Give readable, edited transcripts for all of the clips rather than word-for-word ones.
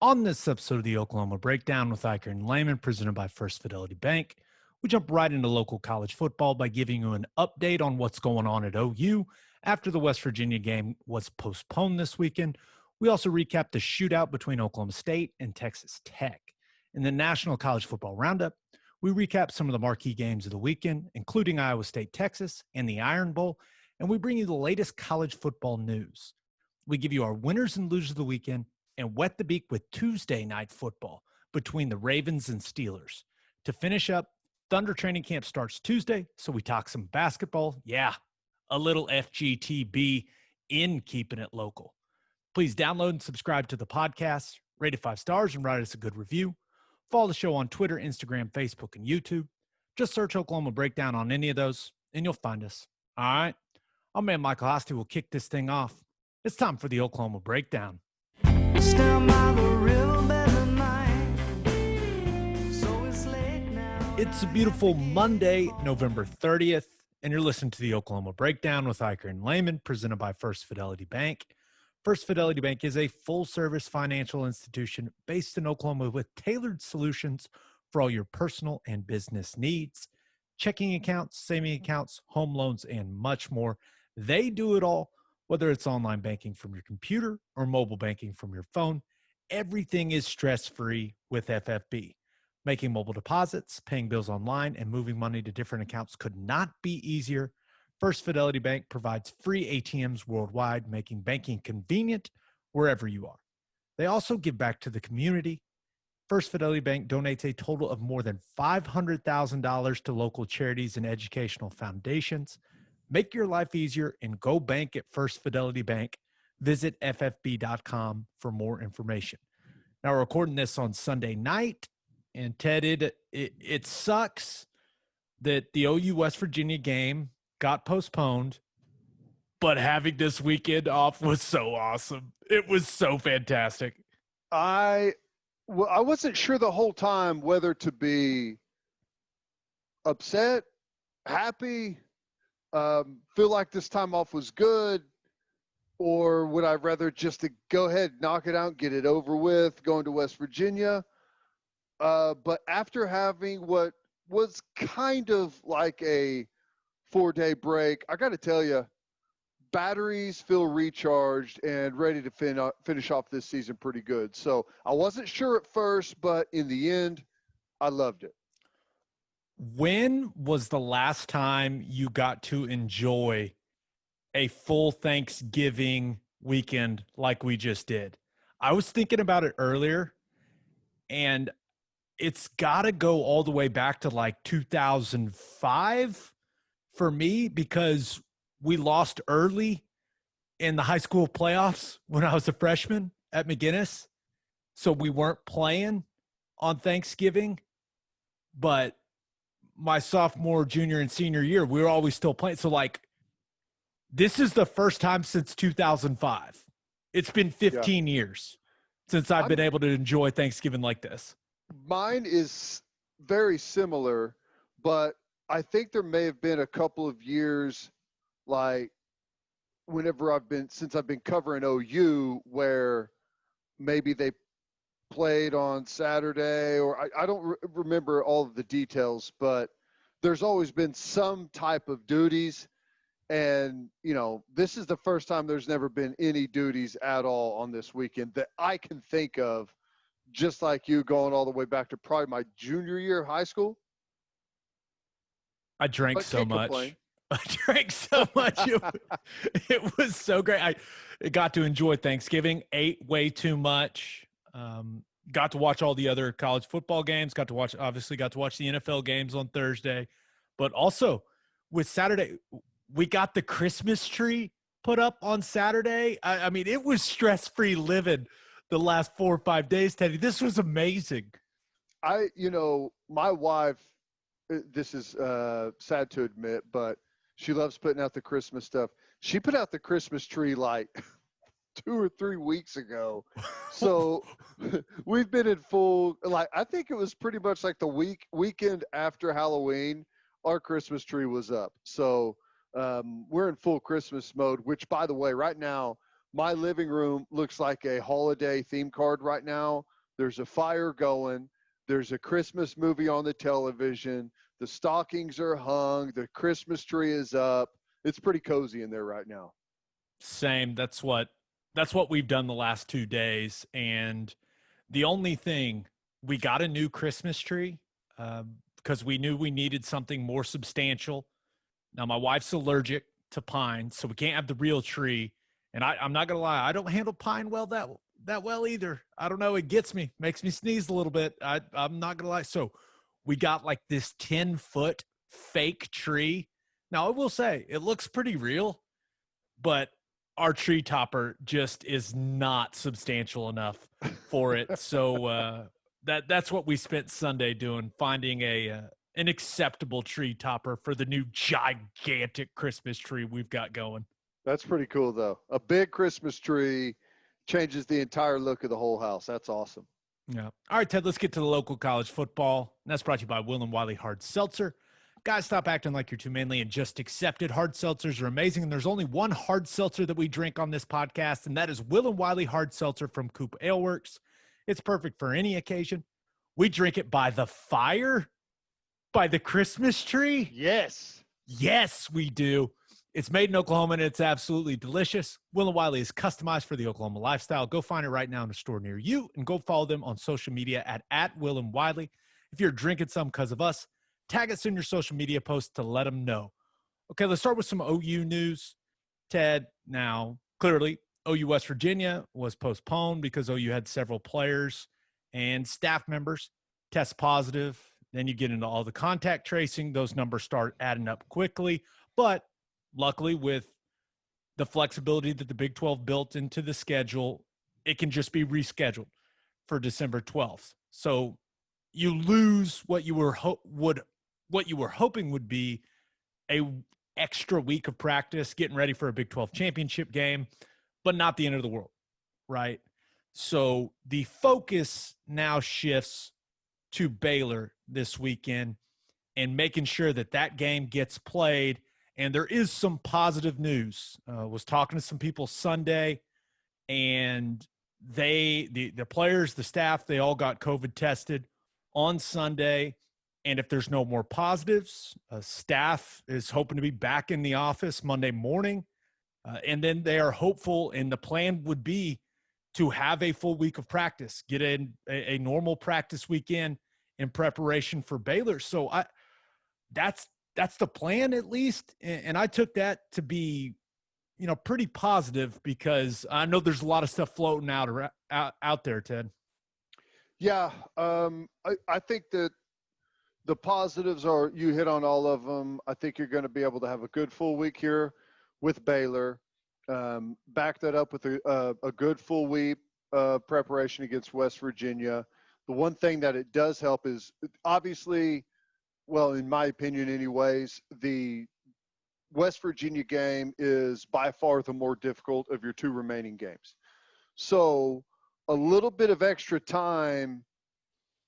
On this episode of the Oklahoma Breakdown with Ikard and Lehman, presented by First Fidelity Bank, we jump right into local college football by giving you an update on what's going on at OU after the West Virginia game was postponed this weekend. We also recap the shootout between Oklahoma State and Texas Tech. In the National College Football Roundup, we recap some of the marquee games of the weekend, including Iowa State, Texas, and the Iron Bowl, and we bring you the latest college football news. We give you our winners and losers of the weekend and wet the beak with Tuesday night football between the Ravens and Steelers. To finish up, Thunder training camp starts Tuesday, so we talk some basketball. Yeah, a little FGTB in Keepin It Local. Please download and subscribe to the podcast, rate it 5 stars, and write us a good review. Follow the show on Twitter, Instagram, Facebook, and YouTube. Just search Oklahoma Breakdown on any of those, and you'll find us. All right? Our man Michael Hosty will kick this thing off. It's time for the Oklahoma Breakdown. It's a beautiful Monday, November 30th, and you're listening to the Oklahoma Breakdown with Ikard and Lehman, presented by First Fidelity Bank. First Fidelity Bank is a full-service financial institution based in Oklahoma with tailored solutions for all your personal and business needs. Checking accounts, saving accounts, home loans, and much more. They do it all. Whether it's online banking from your computer or mobile banking from your phone, everything is stress-free with FFB. Making mobile deposits, paying bills online, and moving money to different accounts could not be easier. First Fidelity Bank provides free ATMs worldwide, making banking convenient wherever you are. They also give back to the community. First Fidelity Bank donates a total of more than $500,000 to local charities and educational foundations. Make your life easier and go bank at First Fidelity Bank. Visit ffb.com for more information. Now, we're recording this on Sunday night, and Ted, it sucks that the OU West Virginia game got postponed, but having this weekend off was so awesome. It was so fantastic. I wasn't sure the whole time whether to be upset, happy, feel like this time off was good, or would I rather just to go ahead, knock it out, get it over with, going to West Virginia? But after having what was kind of like a 4-day break, I got to tell you, batteries feel recharged and ready to finish off this season pretty good. So I wasn't sure at first, but in the end, I loved it. When was the last time you got to enjoy a full Thanksgiving weekend like we just did? I was thinking about it earlier, and it's got to go all the way back to like 2005 for me, because we lost early in the high school playoffs when I was a freshman at McGinnis. So we weren't playing on Thanksgiving, but my sophomore, junior, and senior year, we were always still playing. So, like, this is the first time since 2005. It's been 15 years since I've been able to enjoy Thanksgiving like this. Mine is very similar, but I think there may have been a couple of years, like, since I've been covering OU, where maybe they played on Saturday, or I don't remember all of the details, but there's always been some type of duties. And, you know, this is the first time there's never been any duties at all on this weekend that I can think of, just like you, going all the way back to probably my junior year of high school. I drank so much. I drank so much. It was so great. I got to enjoy Thanksgiving, ate way too much. Got to watch all the other college football games, got to watch the NFL games on Thursday, but also with Saturday, we got the Christmas tree put up on Saturday. I mean, it was stress-free living the last 4 or 5 days, Teddy. This was amazing. My wife, this is sad to admit, but she loves putting out the Christmas stuff. She put out the Christmas tree like 2 or 3 weeks ago. So we've been in full, like, I think it was pretty much like the weekend after Halloween, our Christmas tree was up. So we're in full Christmas mode, which, by the way, right now My living room looks like a holiday theme card right now. There's a fire going. There's a Christmas movie on the television. The stockings are hung. The Christmas tree is up. It's pretty cozy in there right now. Same. That's what we've done the last 2 days. And the only thing, we got a new Christmas tree because we knew we needed something more substantial. Now my wife's allergic to pine, so we can't have the real tree. And I'm not gonna lie, I don't handle pine that well either. I don't know, it gets me, makes me sneeze a little bit. I'm not gonna lie. So we got like this 10-foot fake tree. Now I will say it looks pretty real, but our tree topper just is not substantial enough for it. So that's what we spent Sunday doing, finding an acceptable tree topper for the new gigantic Christmas tree we've got going. That's pretty cool, though. A big Christmas tree changes the entire look of the whole house. That's awesome. Yeah. All right, Ted, let's get to the local college football. And that's brought to you by Will and Wiley Hard Seltzer. Guys, stop acting like you're too manly and just accept it. Hard seltzers are amazing, and there's only one hard seltzer that we drink on this podcast, and that is Will and Wiley Hard Seltzer from Coop Ale Works. It's perfect for any occasion. We drink it by the fire, by the Christmas tree. Yes. Yes, we do. It's made in Oklahoma, and it's absolutely delicious. Will and Wiley is customized for the Oklahoma lifestyle. Go find it right now in a store near you, and go follow them on social media at Will and Wiley. If you're drinking some because of us, tag us in your social media posts to let them know. Okay, let's start with some OU news. Ted, now, clearly, OU West Virginia was postponed because OU had several players and staff members test positive. Then you get into all the contact tracing. Those numbers start adding up quickly. But luckily, with the flexibility that the Big 12 built into the schedule, it can just be rescheduled for December 12th. So you lose what you were hoping would be a extra week of practice, getting ready for a Big 12 championship game, but not the end of the world, right? So the focus now shifts to Baylor this weekend and making sure that that game gets played. And there is some positive news. Was talking to some people Sunday, and the players, the staff, they all got COVID tested on Sunday. And if there's no more positives, staff is hoping to be back in the office Monday morning. And then they are hopeful, and the plan would be to have a full week of practice, get in a normal practice weekend in preparation for Baylor. So that's the plan, at least. And I took that to be, pretty positive, because I know there's a lot of stuff floating out there, Ted. Yeah. I think that the positives are, you hit on all of them. I think you're going to be able to have a good full week here with Baylor. Back that up with a good full week preparation against West Virginia. The one thing that it does help is, obviously, well, in my opinion anyways, the West Virginia game is by far the more difficult of your two remaining games. So a little bit of extra time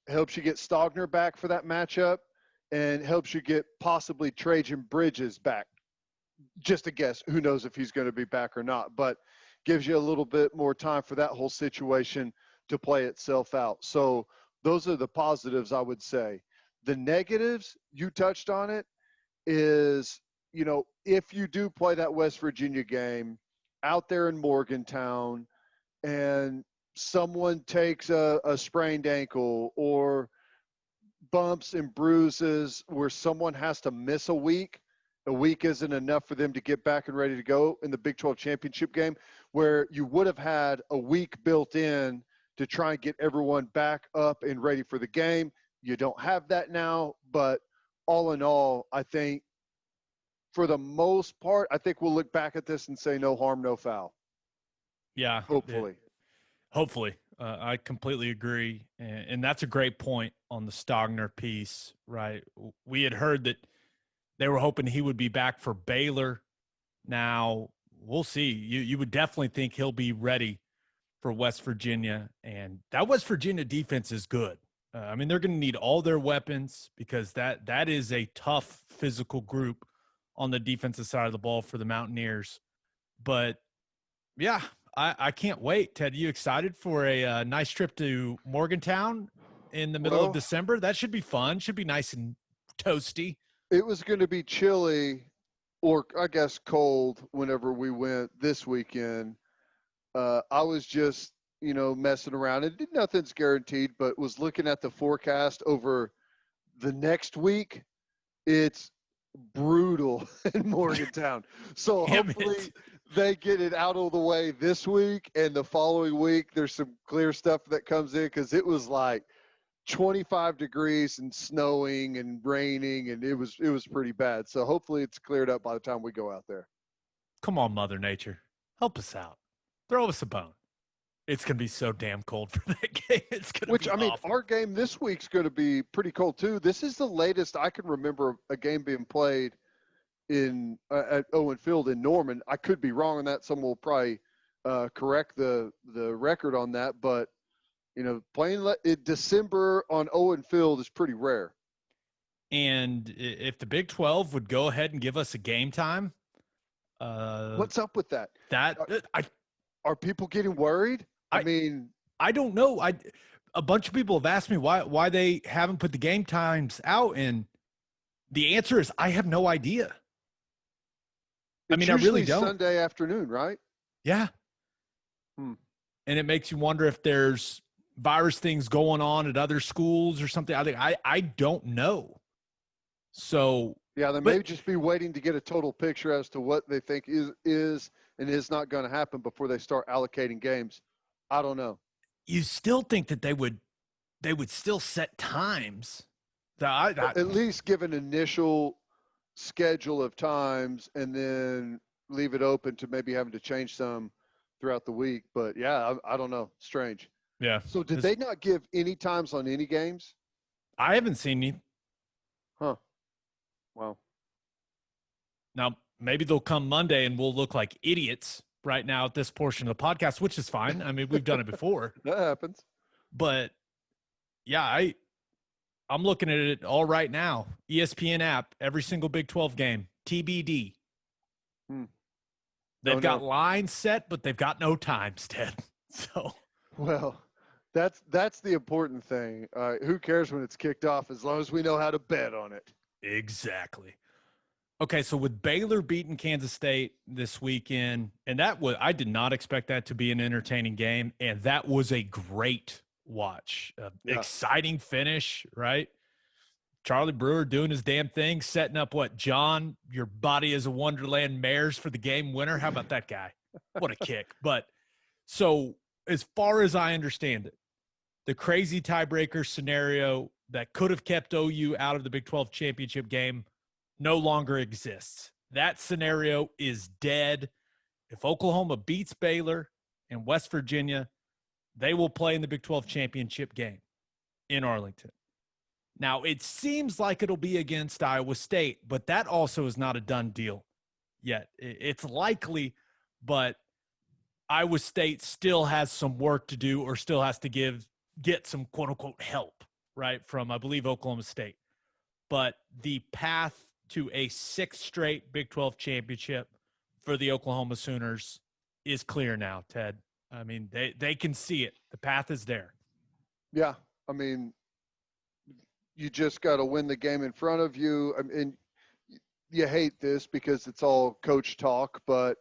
helps you get Stogner back for that matchup, and helps you get possibly Trajan Bridges back. Just a guess. Who knows if he's going to be back or not, but gives you a little bit more time for that whole situation to play itself out. So those are the positives, I would say. The negatives, you touched on it, is, if you do play that West Virginia game out there in Morgantown and someone takes a sprained ankle or bumps and bruises where someone has to miss a week isn't enough for them to get back and ready to go in the Big 12 championship game, where you would have had a week built in to try and get everyone back up and ready for the game. You don't have that now, but all in all, I think for the most part, I think we'll look back at this and say no harm, no foul. Yeah. Hopefully. Hopefully. I completely agree. And that's a great point on the Stogner piece, right? We had heard that they were hoping he would be back for Baylor. Now, we'll see. You would definitely think he'll be ready for West Virginia. And that West Virginia defense is good. They're going to need all their weapons, because that is a tough physical group on the defensive side of the ball for the Mountaineers. But, yeah, I can't wait. Ted, you excited for a nice trip to Morgantown in the middle of Well, December? That should be fun. Should be nice and toasty. it was going to be chilly, or I guess cold, whenever we went this weekend. I was just, messing around. And nothing's guaranteed, but was looking at the forecast over the next week. It's brutal in Morgantown. So Damn hopefully it. they get it out of the way this week, and the following week there's some clear stuff that comes in, because it was like 25 degrees and snowing and raining, and it was pretty bad. So hopefully it's cleared up by the time we go out there. Come on, Mother Nature. Help us out. Throw us a bone. It's going to be so damn cold for that game. It's going to Which, be I mean, awful. our game this week's going to be pretty cold too. This is the latest I can remember a game being played in at Owen Field in Norman. I could be wrong on that. Someone will probably correct the record on that. But playing in December on Owen Field is pretty rare. And if the Big 12 would go ahead and give us a game time, What's up with that? Are people getting worried? I mean, I don't know. A bunch of people have asked me why they haven't put the game times out, and the answer is I have no idea. I mean, I really don't. Sunday afternoon, right? Yeah. And it makes you wonder if there's virus things going on at other schools or something. I don't know. So yeah, they may just be waiting to get a total picture as to what they think is and is not going to happen before they start allocating games. I don't know. You still think that they would still set times? At least give an initial schedule of times and then leave it open to maybe having to change some throughout the week. But yeah, I don't know. Strange. Yeah. So did they not give any times on any games? I haven't seen any. Huh. Wow. Now, maybe they'll come Monday and we'll look like idiots right now at this portion of the podcast, which is fine. I mean, we've done it before. That happens. But yeah, I'm looking at it all right now. ESPN app, every single Big 12 game, TBD. They've got lines set, but they've got no times, Ted. So, well, that's the important thing. Who cares when it's kicked off as long as we know how to bet on it? Exactly. Okay, so with Baylor beating Kansas State this weekend, and I did not expect that to be an entertaining game, and that was a great watch. Exciting finish, right? Charlie Brewer doing his damn thing, setting up John, your body is a Wonderland Mares for the game winner. How about that guy? What a kick. But so as far as I understand it, the crazy tiebreaker scenario that could have kept OU out of the Big 12 championship game no longer exists. That scenario is dead. If Oklahoma beats Baylor and West Virginia, they will play in the Big 12 championship game in Arlington. Now, it seems like it'll be against Iowa State, but that also is not a done deal yet. It's likely, but Iowa State still has some work to do or still has to get some quote-unquote help, right, from, I believe, Oklahoma State. But the path to a sixth straight Big 12 championship for the Oklahoma Sooners is clear now, Ted. I mean, they can see it. The path is there. Yeah, I mean, you just got to win the game in front of you. I mean, you hate this because it's all coach talk, but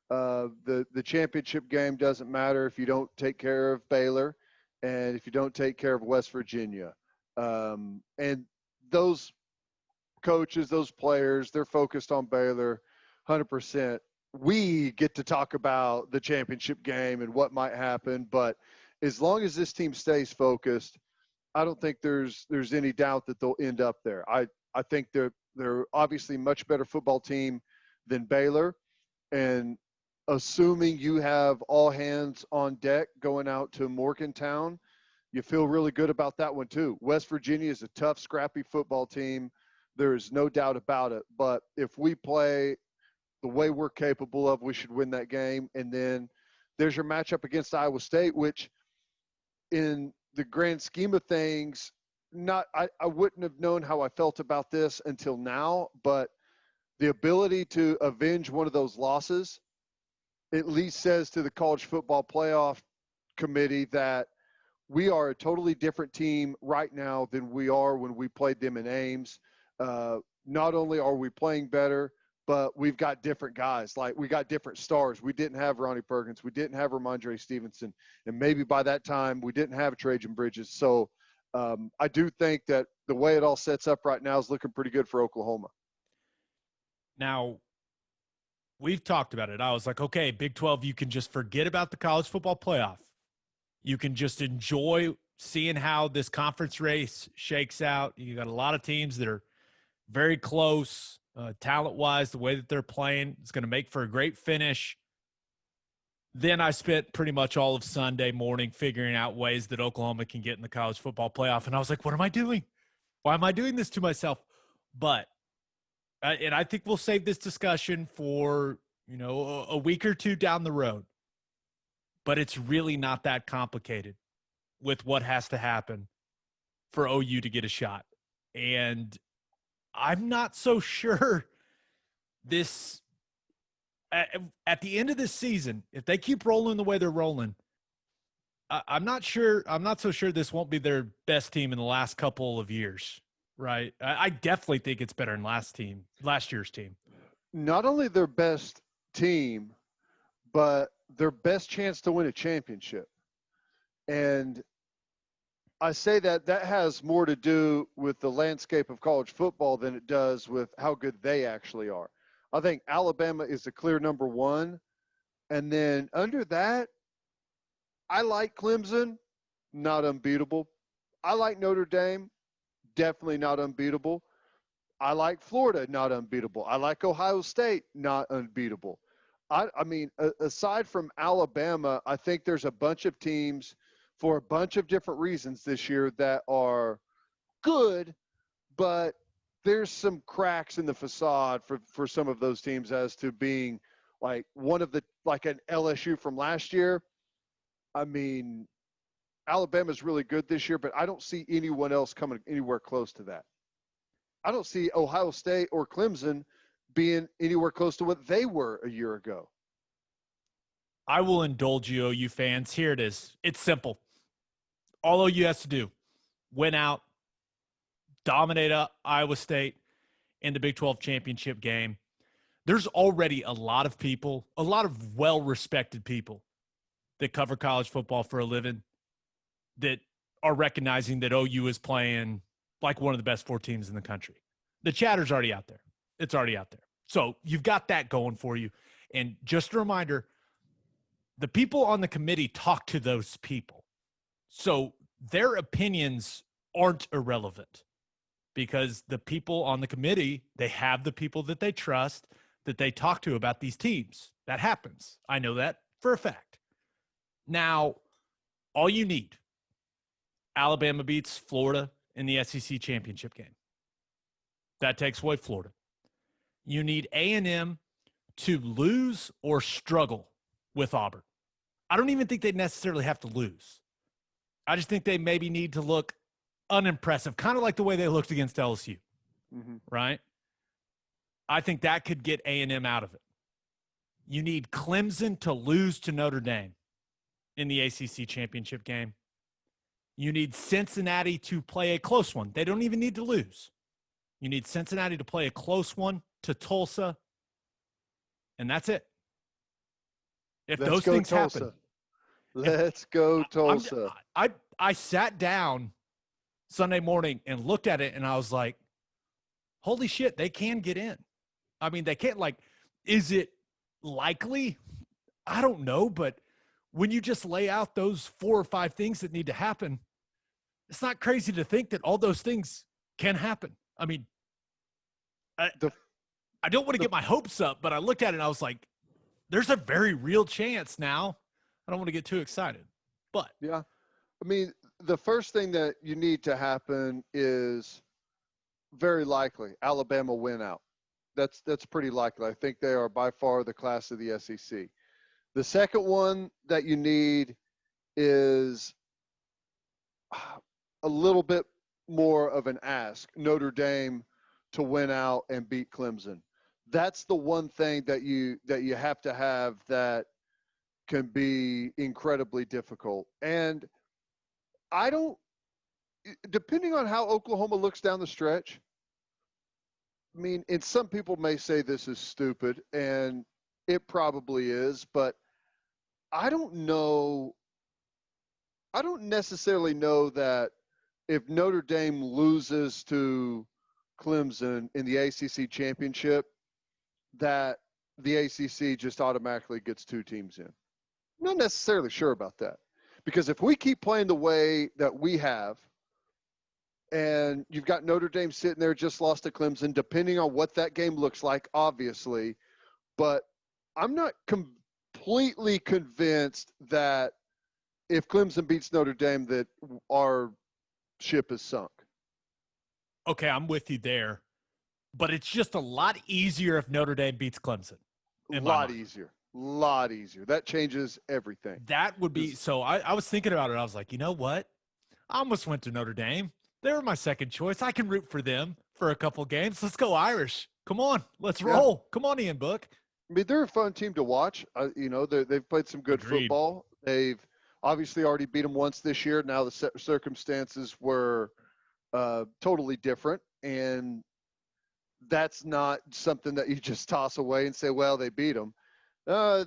the championship game doesn't matter if you don't take care of Baylor and if you don't take care of West Virginia. And those coaches, those players, they're focused on Baylor 100%. We get to talk about the championship game and what might happen, but as long as this team stays focused, I don't think there's any doubt that they'll end up there. I think they're obviously a much better football team than Baylor, and assuming you have all hands on deck going out to Morgantown, you feel really good about that one too. West Virginia is a tough, scrappy football team. There is no doubt about it. But if we play the way we're capable of, we should win that game. And then there's your matchup against Iowa State, which in the grand scheme of things, I wouldn't have known how I felt about this until now, but the ability to avenge one of those losses at least says to the College Football Playoff Committee that we are a totally different team right now than we are when we played them in Ames. Not only are we playing better, but we've got different guys. Like, we got different stars. We didn't have Ronnie Perkins. We didn't have Ramondre Stevenson. And maybe by that time, we didn't have Trajan Bridges. So I do think that the way it all sets up right now is looking pretty good for Oklahoma. Now, we've talked about it. I was like, okay, Big 12, you can just forget about the college football playoff. You can just enjoy seeing how this conference race shakes out. You got a lot of teams that are very close, talent-wise. The way that they're playing is going to make for a great finish. Then I spent pretty much all of Sunday morning figuring out ways that Oklahoma can get in the college football playoff. And I was like, what am I doing? Why am I doing this to myself? But, and I think we'll save this discussion for, a week or two down the road. But it's really not that complicated with what has to happen for OU to get a shot. And I'm not so sure this at the end of this season, if they keep rolling the way they're rolling, I'm not so sure this won't be their best team in the last couple of years, right? I definitely think it's better than last year's team. Not only their best team, but their best chance to win a championship. And I say that has more to do with the landscape of college football than it does with how good they actually are. I think Alabama is the clear number one. And then under that, I like Clemson, not unbeatable. I like Notre Dame, definitely not unbeatable. I like Florida, not unbeatable. I like Ohio State, not unbeatable. I mean, aside from Alabama, I think there's a bunch of teams for a bunch of different reasons this year that are good, but there's some cracks in the facade for some of those teams as to being like like an LSU from last year. I mean, Alabama's really good this year, but I don't see anyone else coming anywhere close to that. I don't see Ohio State or Clemson being anywhere close to what they were a year ago. I will indulge you, OU fans. Here it is. It's simple. All OU has to do, win out, dominate Iowa State in the Big 12 championship game. There's already a lot of people, a lot of well-respected people that cover college football for a living that are recognizing that OU is playing like one of the best four teams in the country. The chatter's already out there. It's already out there. So you've got that going for you. And just a reminder, the people on the committee talk to those people. So their opinions aren't irrelevant because the people on the committee, they have the people that they trust, that they talk to about these teams. That happens. I know that for a fact. Now, all you need, Alabama beats Florida in the SEC championship game. That takes away Florida. You need A&M to lose or struggle with Auburn. I don't even think they necessarily have to lose. I just think they maybe need to look unimpressive, kind of like the way they looked against LSU, right? I think that could get A&M out of it. You need Clemson to lose to Notre Dame in the ACC championship game. You need Cincinnati to play a close one. They don't even need to lose. You need Cincinnati to play a close one to Tulsa, and that's it. If those things happen. Let's go Tulsa. I sat down Sunday morning and looked at it, and I was like, holy shit, they can get in. I mean, they can't, is it likely? I don't know, but when you just lay out those 4 or 5 things that need to happen, it's not crazy to think that all those things can happen. I mean, I don't want to get my hopes up, but I looked at it and I was like, there's a very real chance now. I don't want to get too excited, but. Yeah. I mean, the first thing that you need to happen is very likely Alabama win out. That's pretty likely. I think they are by far the class of the SEC. The second one that you need is a little bit more of an ask, Notre Dame to win out and beat Clemson. That's the one thing that you have to have that can be incredibly difficult. And depending on how Oklahoma looks down the stretch, I mean, and some people may say this is stupid, and it probably is, but I don't know. I don't necessarily know that if Notre Dame loses to Clemson in the ACC championship, that the ACC just automatically gets 2 teams in. I'm not necessarily sure about that, because if we keep playing the way that we have, and you've got Notre Dame sitting there, just lost to Clemson, depending on what that game looks like, obviously, but I'm not completely convinced that if Clemson beats Notre Dame that our ship is sunk. Okay, I'm with you there. But it's just a lot easier if Notre Dame beats Clemson. A lot easier. That changes everything. That would be – so I was thinking about it. I was like, you know what? I almost went to Notre Dame. They were my second choice. I can root for them for a couple games. Let's go Irish. Come on. Let's roll. Come on, Ian Book. I mean, they're a fun team to watch. They've played some good football. They've obviously already beat them once this year. Now the circumstances were totally different, and that's not something that you just toss away and say, well, they beat them.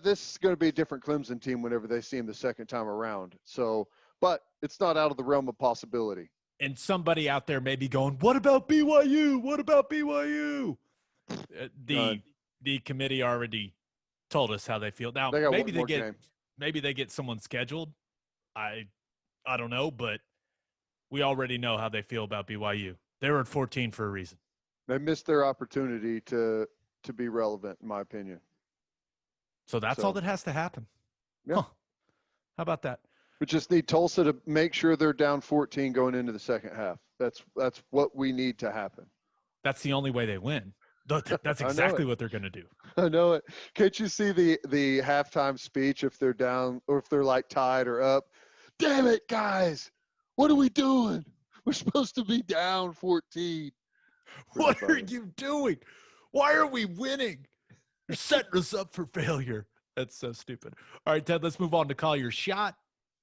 This is going to be a different Clemson team whenever they see them the second time around. So, but it's not out of the realm of possibility. And somebody out there may be going, what about BYU? What about BYU? The committee already told us how they feel. Now, maybe they get someone scheduled. I don't know, but we already know how they feel about BYU. They were at 14 for a reason. They missed their opportunity to be relevant, in my opinion. So that's all that has to happen. Yeah. Huh. How about that? We just need Tulsa to make sure they're down 14 going into the second half. That's what we need to happen. That's the only way they win. That's exactly what they're going to do. I know it. Can't you see the halftime speech if they're down or if they're like tied or up? Damn it, guys. What are we doing? We're supposed to be down 14. What are you doing? Why are we winning? You're setting us up for failure. That's so stupid. All right, Ted, let's move on to Call Your Shot.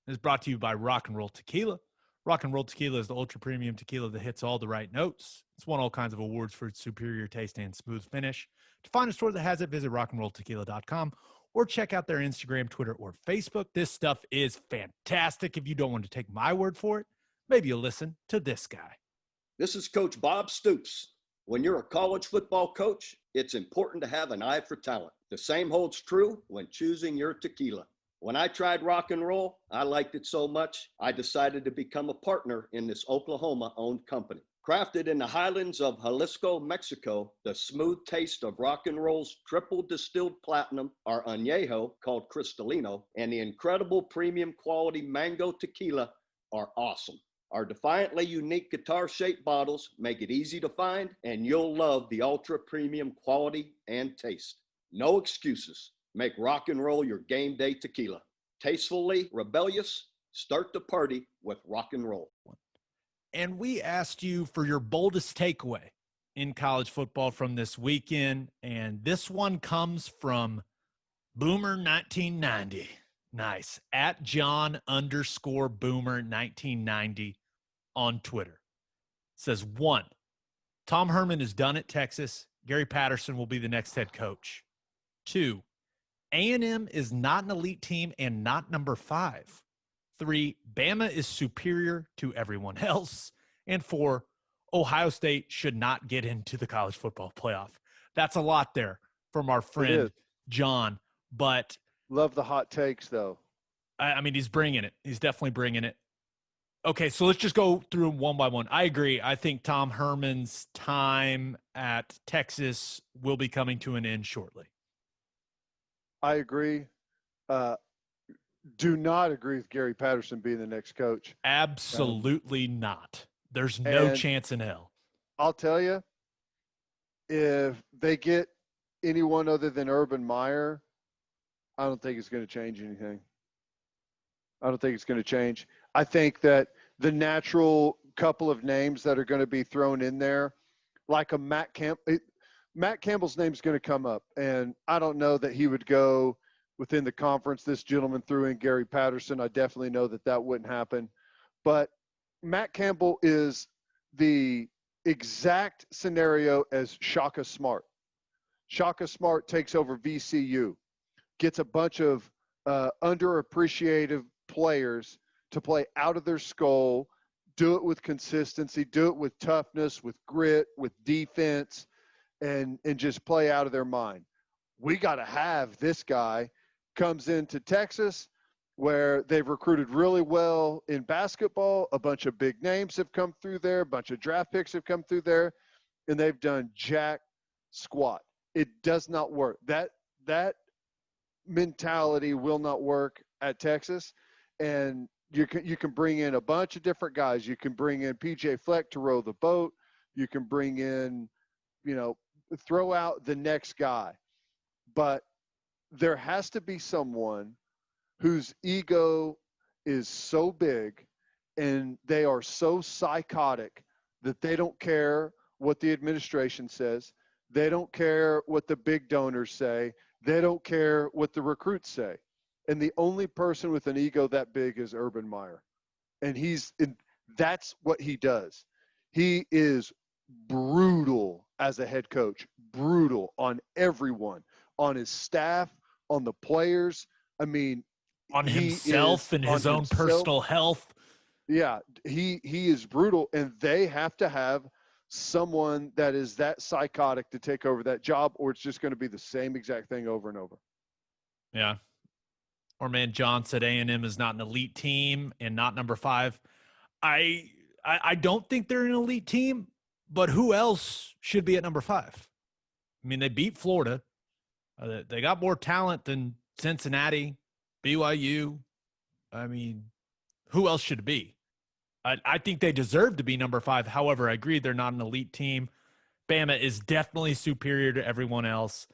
It's brought to you by Rock and Roll Tequila. Rock and Roll Tequila is the ultra-premium tequila that hits all the right notes. It's won all kinds of awards for its superior taste and smooth finish. To find a store that has it, visit rockandrolltequila.com or check out their Instagram, Twitter, or Facebook. This stuff is fantastic. If you don't want to take my word for it, maybe you'll listen to this guy. This is Coach Bob Stoops. When you're a college football coach, it's important to have an eye for talent. The same holds true when choosing your tequila. When I tried Rock and Roll, I liked it so much, I decided to become a partner in this Oklahoma-owned company. Crafted in the highlands of Jalisco, Mexico, the smooth taste of Rock and Roll's triple distilled platinum, our añejo called Cristalino, and the incredible premium quality mango tequila are awesome. Our defiantly unique guitar-shaped bottles make it easy to find, and you'll love the ultra-premium quality and taste. No excuses. Make Rock and Roll your game day tequila. Tastefully rebellious, start the party with Rock and Roll. And we asked you for your boldest takeaway in college football from this weekend, and this one comes from Boomer1990. Nice. At John_Boomer1990 on Twitter. It says, 1, Tom Herman is done at Texas. Gary Patterson will be the next head coach. 2, A&M is not an elite team and not number 5. 3, Bama is superior to everyone else. And 4, Ohio State should not get into the college football playoff. That's a lot there from our friend John. But love the hot takes, though. I mean, he's bringing it. He's definitely bringing it. Okay, so let's just go through them one by one. I agree. I think Tom Herman's time at Texas will be coming to an end shortly. I agree. Do not agree with Gary Patterson being the next coach. Absolutely not. There's no chance in hell. I'll tell you, if they get anyone other than Urban Meyer, I don't think it's going to change anything. I don't think it's going to change. I think that the natural couple of names that are going to be thrown in there, like a Matt Campbell's name's going to come up, and I don't know that he would go within the conference. This gentleman threw in Gary Patterson. I definitely know that wouldn't happen. But Matt Campbell is the exact scenario as Shaka Smart. Shaka Smart takes over VCU, gets a bunch of underappreciated players to play out of their skull, do it with consistency, do it with toughness, with grit, with defense, and just play out of their mind. We got to have this guy comes into Texas where they've recruited really well in basketball. A bunch of big names have come through there. A bunch of draft picks have come through there, and they've done jack squat. It does not work. That mentality will not work at Texas. And you can bring in a bunch of different guys. You can bring in PJ Fleck to row the boat. You can bring in, throw out the next guy. But there has to be someone whose ego is so big and they are so psychotic that they don't care what the administration says. They don't care what the big donors say. They don't care what the recruits say. And the only person with an ego that big is Urban Meyer. And that's what he does. He is brutal as a head coach, brutal on everyone, on his staff, on the players. I mean, on himself and his own personal health. Yeah, he is brutal, and they have to have someone that is that psychotic to take over that job, or it's just going to be the same exact thing over and over. Yeah. Or man, John said A&M is not an elite team and not number 5. I don't think they're an elite team, but who else should be at number 5? I mean, they beat Florida. They got more talent than Cincinnati, BYU. I mean, who else should it be? I think they deserve to be number 5. However, I agree they're not an elite team. Bama is definitely superior to everyone else.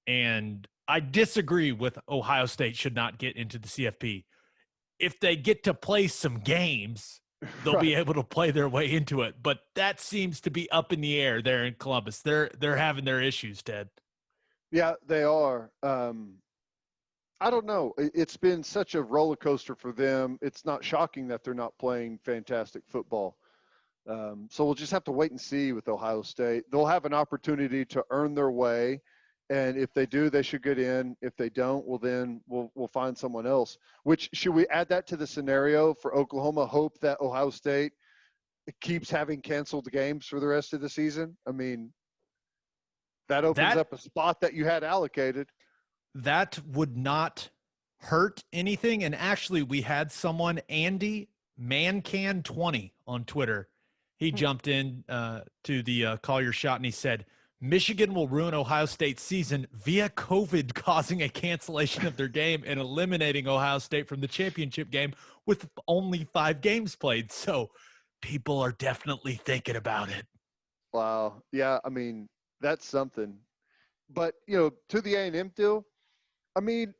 And I disagree with Ohio State should not get into the CFP. If they get to play some games, they'll be able to play their way into it. But that seems to be up in the air there in Columbus. They're having their issues, Ted. Yeah, they are. I don't know. It's been such a roller coaster for them. It's not shocking that they're not playing fantastic football. So we'll just have to wait and see with Ohio State. They'll have an opportunity to earn their way. And if they do, they should get in. If they don't, well, then we'll find someone else. Which, should we add that to the scenario for Oklahoma? Hope that Ohio State keeps having canceled games for the rest of the season? I mean, that opens up a spot that you had allocated. That would not hurt anything. And actually, we had someone, Andy Mancan20 on Twitter. He jumped in to the Call Your Shot, and he said, Michigan will ruin Ohio State's season via COVID causing a cancellation of their game and eliminating Ohio State from the championship game with only 5 games played. So people are definitely thinking about it. Wow. Yeah, I mean, that's something. But, to the A&M deal, I mean,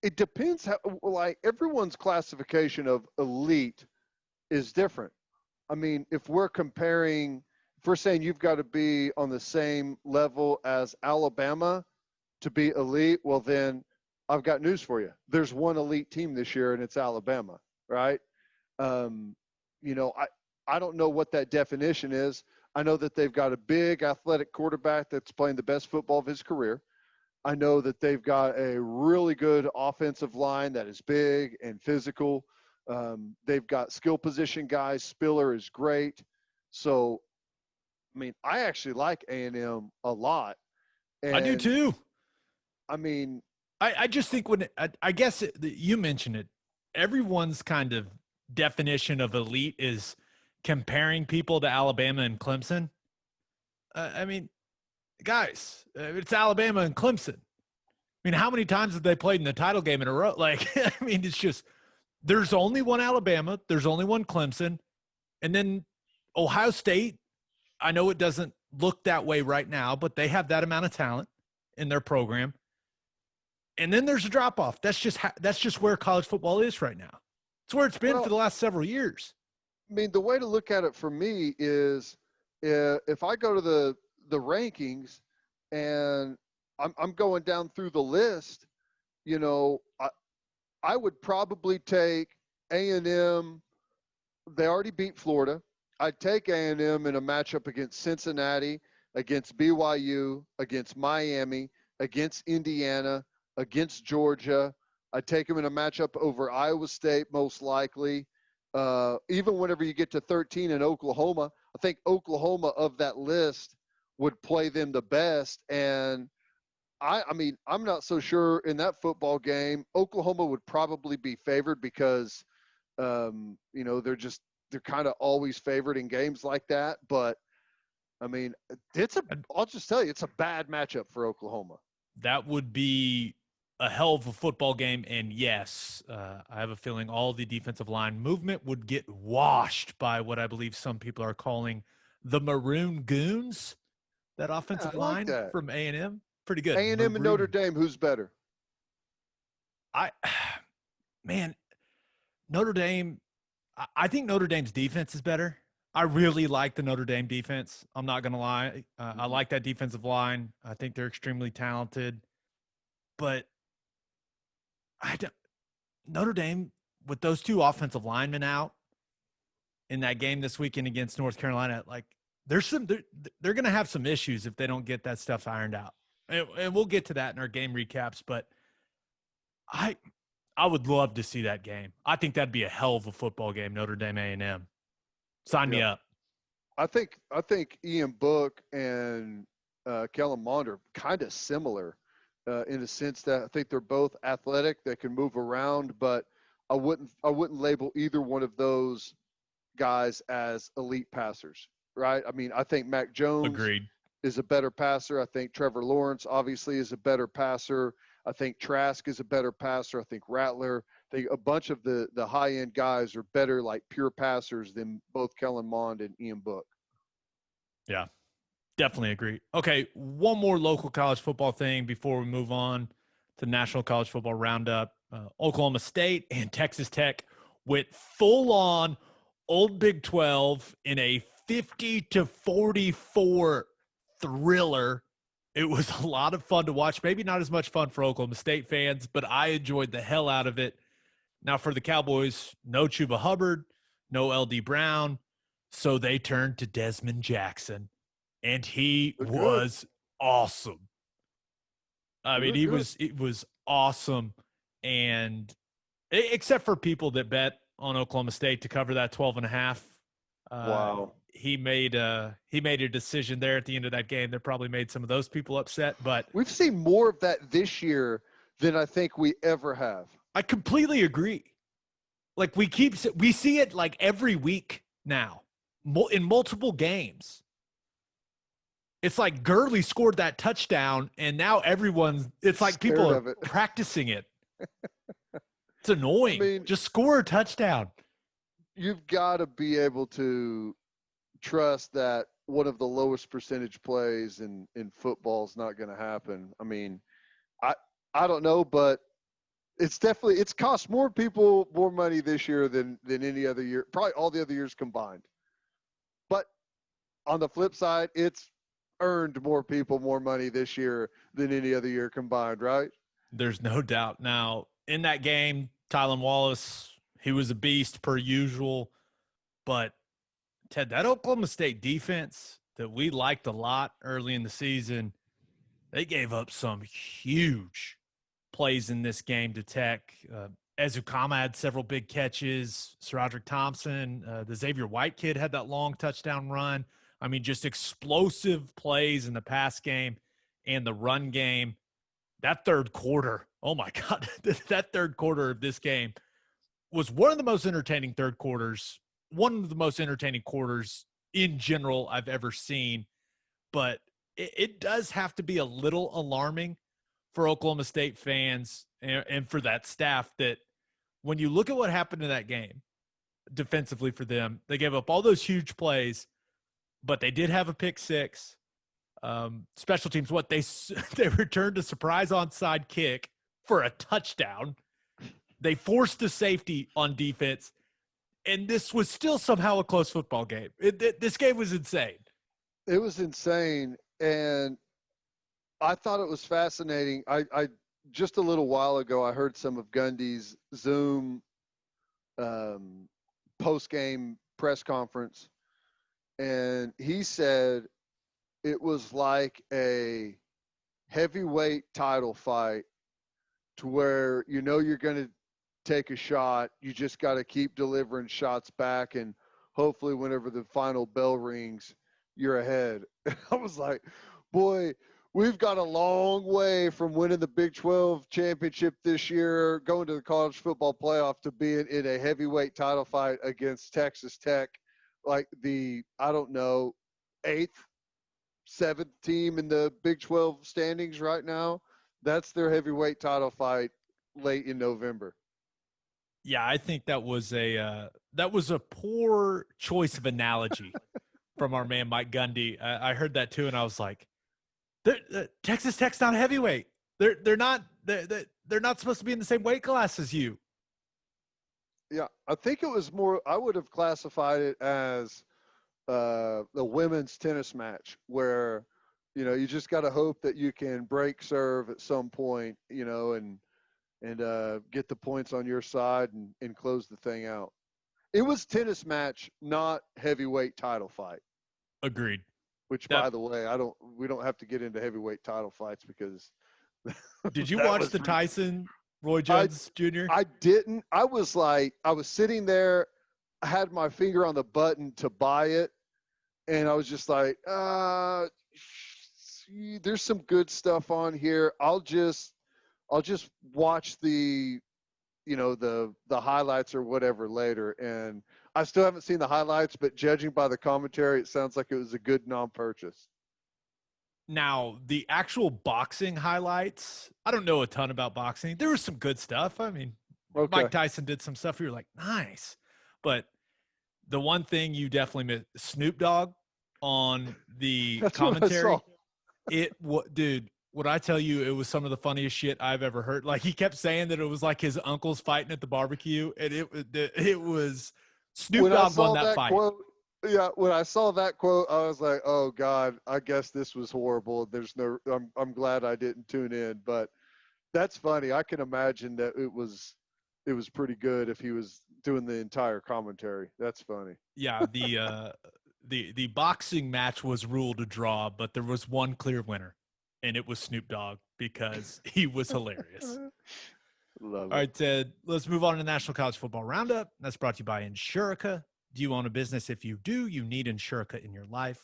it depends how, like, everyone's classification of elite is different. I mean, if we're saying you've got to be on the same level as Alabama to be elite, well, then I've got news for you. There's one elite team this year, and it's Alabama, right? I don't know what that definition is. I know that they've got a big athletic quarterback that's playing the best football of his career. I know that they've got a really good offensive line that is big and physical. They've got skill position guys. Spiller is great. So, I mean, I actually like A&M a lot. And I do too. I mean, I just think I guess you mentioned it, everyone's kind of definition of elite is comparing people to Alabama and Clemson. I mean, guys, it's Alabama and Clemson. I mean, how many times have they played in the title game in a row? Like, I mean, it's just, there's only one Alabama, there's only one Clemson, and then Ohio State. I know it doesn't look that way right now, but they have that amount of talent in their program. And then there's a drop-off. That's just where college football is right now. It's where it's been for the last several years. I mean, the way to look at it for me is if I go to the rankings and I'm going down through the list, you know, I would probably take A&M. They already beat Florida. I'd take A&M in a matchup against Cincinnati, against BYU, against Miami, against Indiana, against Georgia. I'd take them in a matchup over Iowa State, most likely. Even whenever you get to 13 in Oklahoma, I think Oklahoma of that list would play them the best. And I mean, I'm not so sure in that football game. Oklahoma would probably be favored because, you know, they're kind of always favored in games like that. But I mean, I'll just tell you, it's a bad matchup for Oklahoma. That would be a hell of a football game. And yes, I have a feeling all the defensive line movement would get washed by what I believe some people are calling the Maroon Goons. That offensive line that. from A&M, pretty good. A&M and Notre Dame, who's better? Man, Notre Dame. I think Notre Dame's defense is better. I really like the Notre Dame defense. I'm not going to lie. I like that defensive line. I think they're extremely talented. But Notre Dame, with those two offensive linemen out in that game this weekend against North Carolina, like they're going to have some issues if they don't get that stuff ironed out. And we'll get to that in our game recaps. But I would love to see that game. I think that'd be a hell of a football game, Notre Dame A&M. Sign me up. I think Ian Book and Kellen Mond are kind of similar in a sense that I think they're both athletic. They can move around, but I wouldn't label either one of those guys as elite passers, right? I mean, I think Mac Jones is a better passer. I think Trevor Lawrence obviously is a better passer. I think Trask is a better passer. I think Rattler. I think a bunch of the high-end guys are better, like pure passers than both Kellen Mond and Ian Book. Yeah, definitely agree. Okay, one more local college football thing before we move on to National College Football Roundup. Oklahoma State and Texas Tech went full-on Old Big 12 in a 50-44 thriller. It was a lot of fun to watch. Maybe not as much fun for Oklahoma State fans, but I enjoyed the hell out of it. Now for the Cowboys, no Chuba Hubbard, no LD Brown, so they turned to Desmond Jackson, and he was awesome. I mean, it was awesome, and except for people that bet on Oklahoma State to cover that 12.5. Wow. He made a decision there at the end of that game that probably made some of those people upset. But we've seen more of that this year than I think we ever have. I completely agree. Like we see it like every week now in multiple games. It's like Gurley scored that touchdown, and now it's like people are practicing it. It's annoying. I mean, just score a touchdown. You've got to be able to trust that one of the lowest percentage plays in football is not going to happen. I mean, I don't know, but it's cost more people more money this year than any other year, probably all the other years combined. But on the flip side, it's earned more people more money this year than any other year combined, right? There's no doubt. Now, in that game, Tylan Wallace, he was a beast per usual, but Ted, that Oklahoma State defense that we liked a lot early in the season, they gave up some huge plays in this game to Tech. Ezukama had several big catches. SaRodorick Thompson, the Xavier White kid had that long touchdown run. I mean, just explosive plays in the pass game and the run game. That third quarter, oh my God, that third quarter of this game was one of the most entertaining third quarters, one of the most entertaining quarters in general I've ever seen. But it does have to be a little alarming for Oklahoma State fans and for that staff that when you look at what happened in that game defensively for them, they gave up all those huge plays, but they did have a pick six. Special teams, they returned a surprise onside kick for a touchdown. They forced a safety on defense, and this was still somehow a close football game. This game was insane. It was insane, and I thought it was fascinating. I just a little while ago, I heard some of Gundy's Zoom post-game press conference, and he said it was like a heavyweight title fight to where you're going to take a shot. You just got to keep delivering shots back, and hopefully whenever the final bell rings, you're ahead. I was like, boy, we've got a long way from winning the Big 12 championship this year, going to the college football playoff, to being in a heavyweight title fight against Texas Tech, like the, I don't know, 8th, 7th team in the Big 12 standings right now. That's their heavyweight title fight late in November. Yeah, I think that was a poor choice of analogy from our man Mike Gundy. I heard that too, and I was like, Texas Tech's not a heavyweight. They're not supposed to be in the same weight class as you. Yeah, I think it was more. I would have classified it as the women's tennis match, where you just got to hope that you can break serve at some point, and get the points on your side and close the thing out. It was tennis match, not heavyweight title fight. Agreed. Which, by the way, we don't have to get into heavyweight title fights because. Did you watch the Tyson Roy Jones Jr.? I didn't. I was sitting there, I had my finger on the button to buy it, and I was just like, there's some good stuff on here. I'll just watch the highlights or whatever later. And I still haven't seen the highlights, but judging by the commentary, it sounds like it was a good non-purchase. Now, the actual boxing highlights, I don't know a ton about boxing. There was some good stuff. I mean, okay. Mike Tyson did some stuff. You were like, nice. But the one thing you definitely missed, Snoop Dogg on the commentary. Dude, what I tell you, it was some of the funniest shit I've ever heard. Like, he kept saying that it was like his uncles fighting at the barbecue, and it was Snoop Dogg won that fight. Quote, yeah, when I saw that quote, I was like, "Oh God, I guess this was horrible." I'm glad I didn't tune in, but that's funny. I can imagine that it was pretty good if he was doing the entire commentary. That's funny. Yeah, the boxing match was ruled a draw, but there was one clear winner, and it was Snoop Dogg because he was hilarious. Love it. All right, Ted, let's move on to the National College Football Roundup. That's brought to you by Insurica. Do you own a business? If you do, you need Insurica in your life.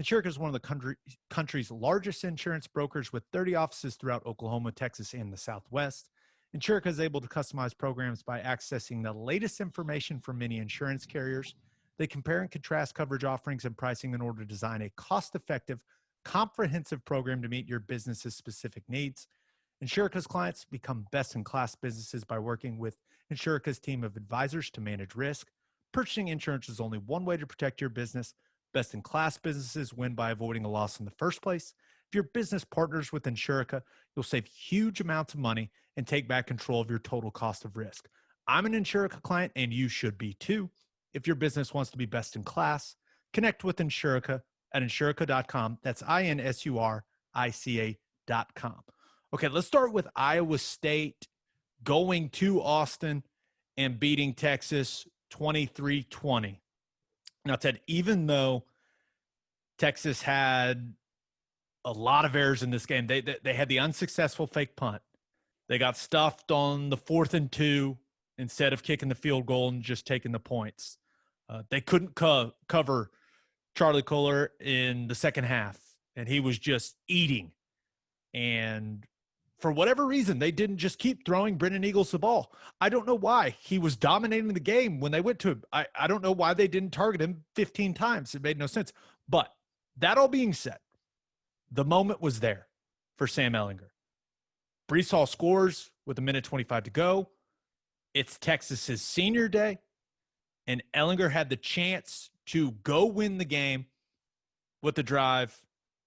Insurica is one of the country's largest insurance brokers with 30 offices throughout Oklahoma, Texas, and the Southwest. Insurica is able to customize programs by accessing the latest information from many insurance carriers. They compare and contrast coverage offerings and pricing in order to design a cost-effective, comprehensive program to meet your business's specific needs. Insurica's clients become best-in-class businesses by working with Insurica's team of advisors to manage risk. Purchasing insurance is only one way to protect your business. Best-in-class businesses win by avoiding a loss in the first place. If your business partners with Insurica, you'll save huge amounts of money and take back control of your total cost of risk. I'm an Insurica client, and you should be too. If your business wants to be best in class, connect with Insurica at insurica.com. That's INSURICA.com. Okay, let's start with Iowa State going to Austin and beating Texas 23-20. Now, Ted, even though Texas had a lot of errors in this game, they had the unsuccessful fake punt. They got stuffed on the 4th and 2 instead of kicking the field goal and just taking the points. They couldn't cover Charlie Kohler in the second half, and he was just eating. And for whatever reason, they didn't just keep throwing Brennan Eagles the ball. I don't know why. He was dominating the game when they went to him. I don't know why they didn't target him 15 times. It made no sense. But that all being said, the moment was there for Sam Ehlinger. Breece Hall scores with 1:25 to go. It's Texas's senior day, and Ehlinger had the chance to go win the game with the drive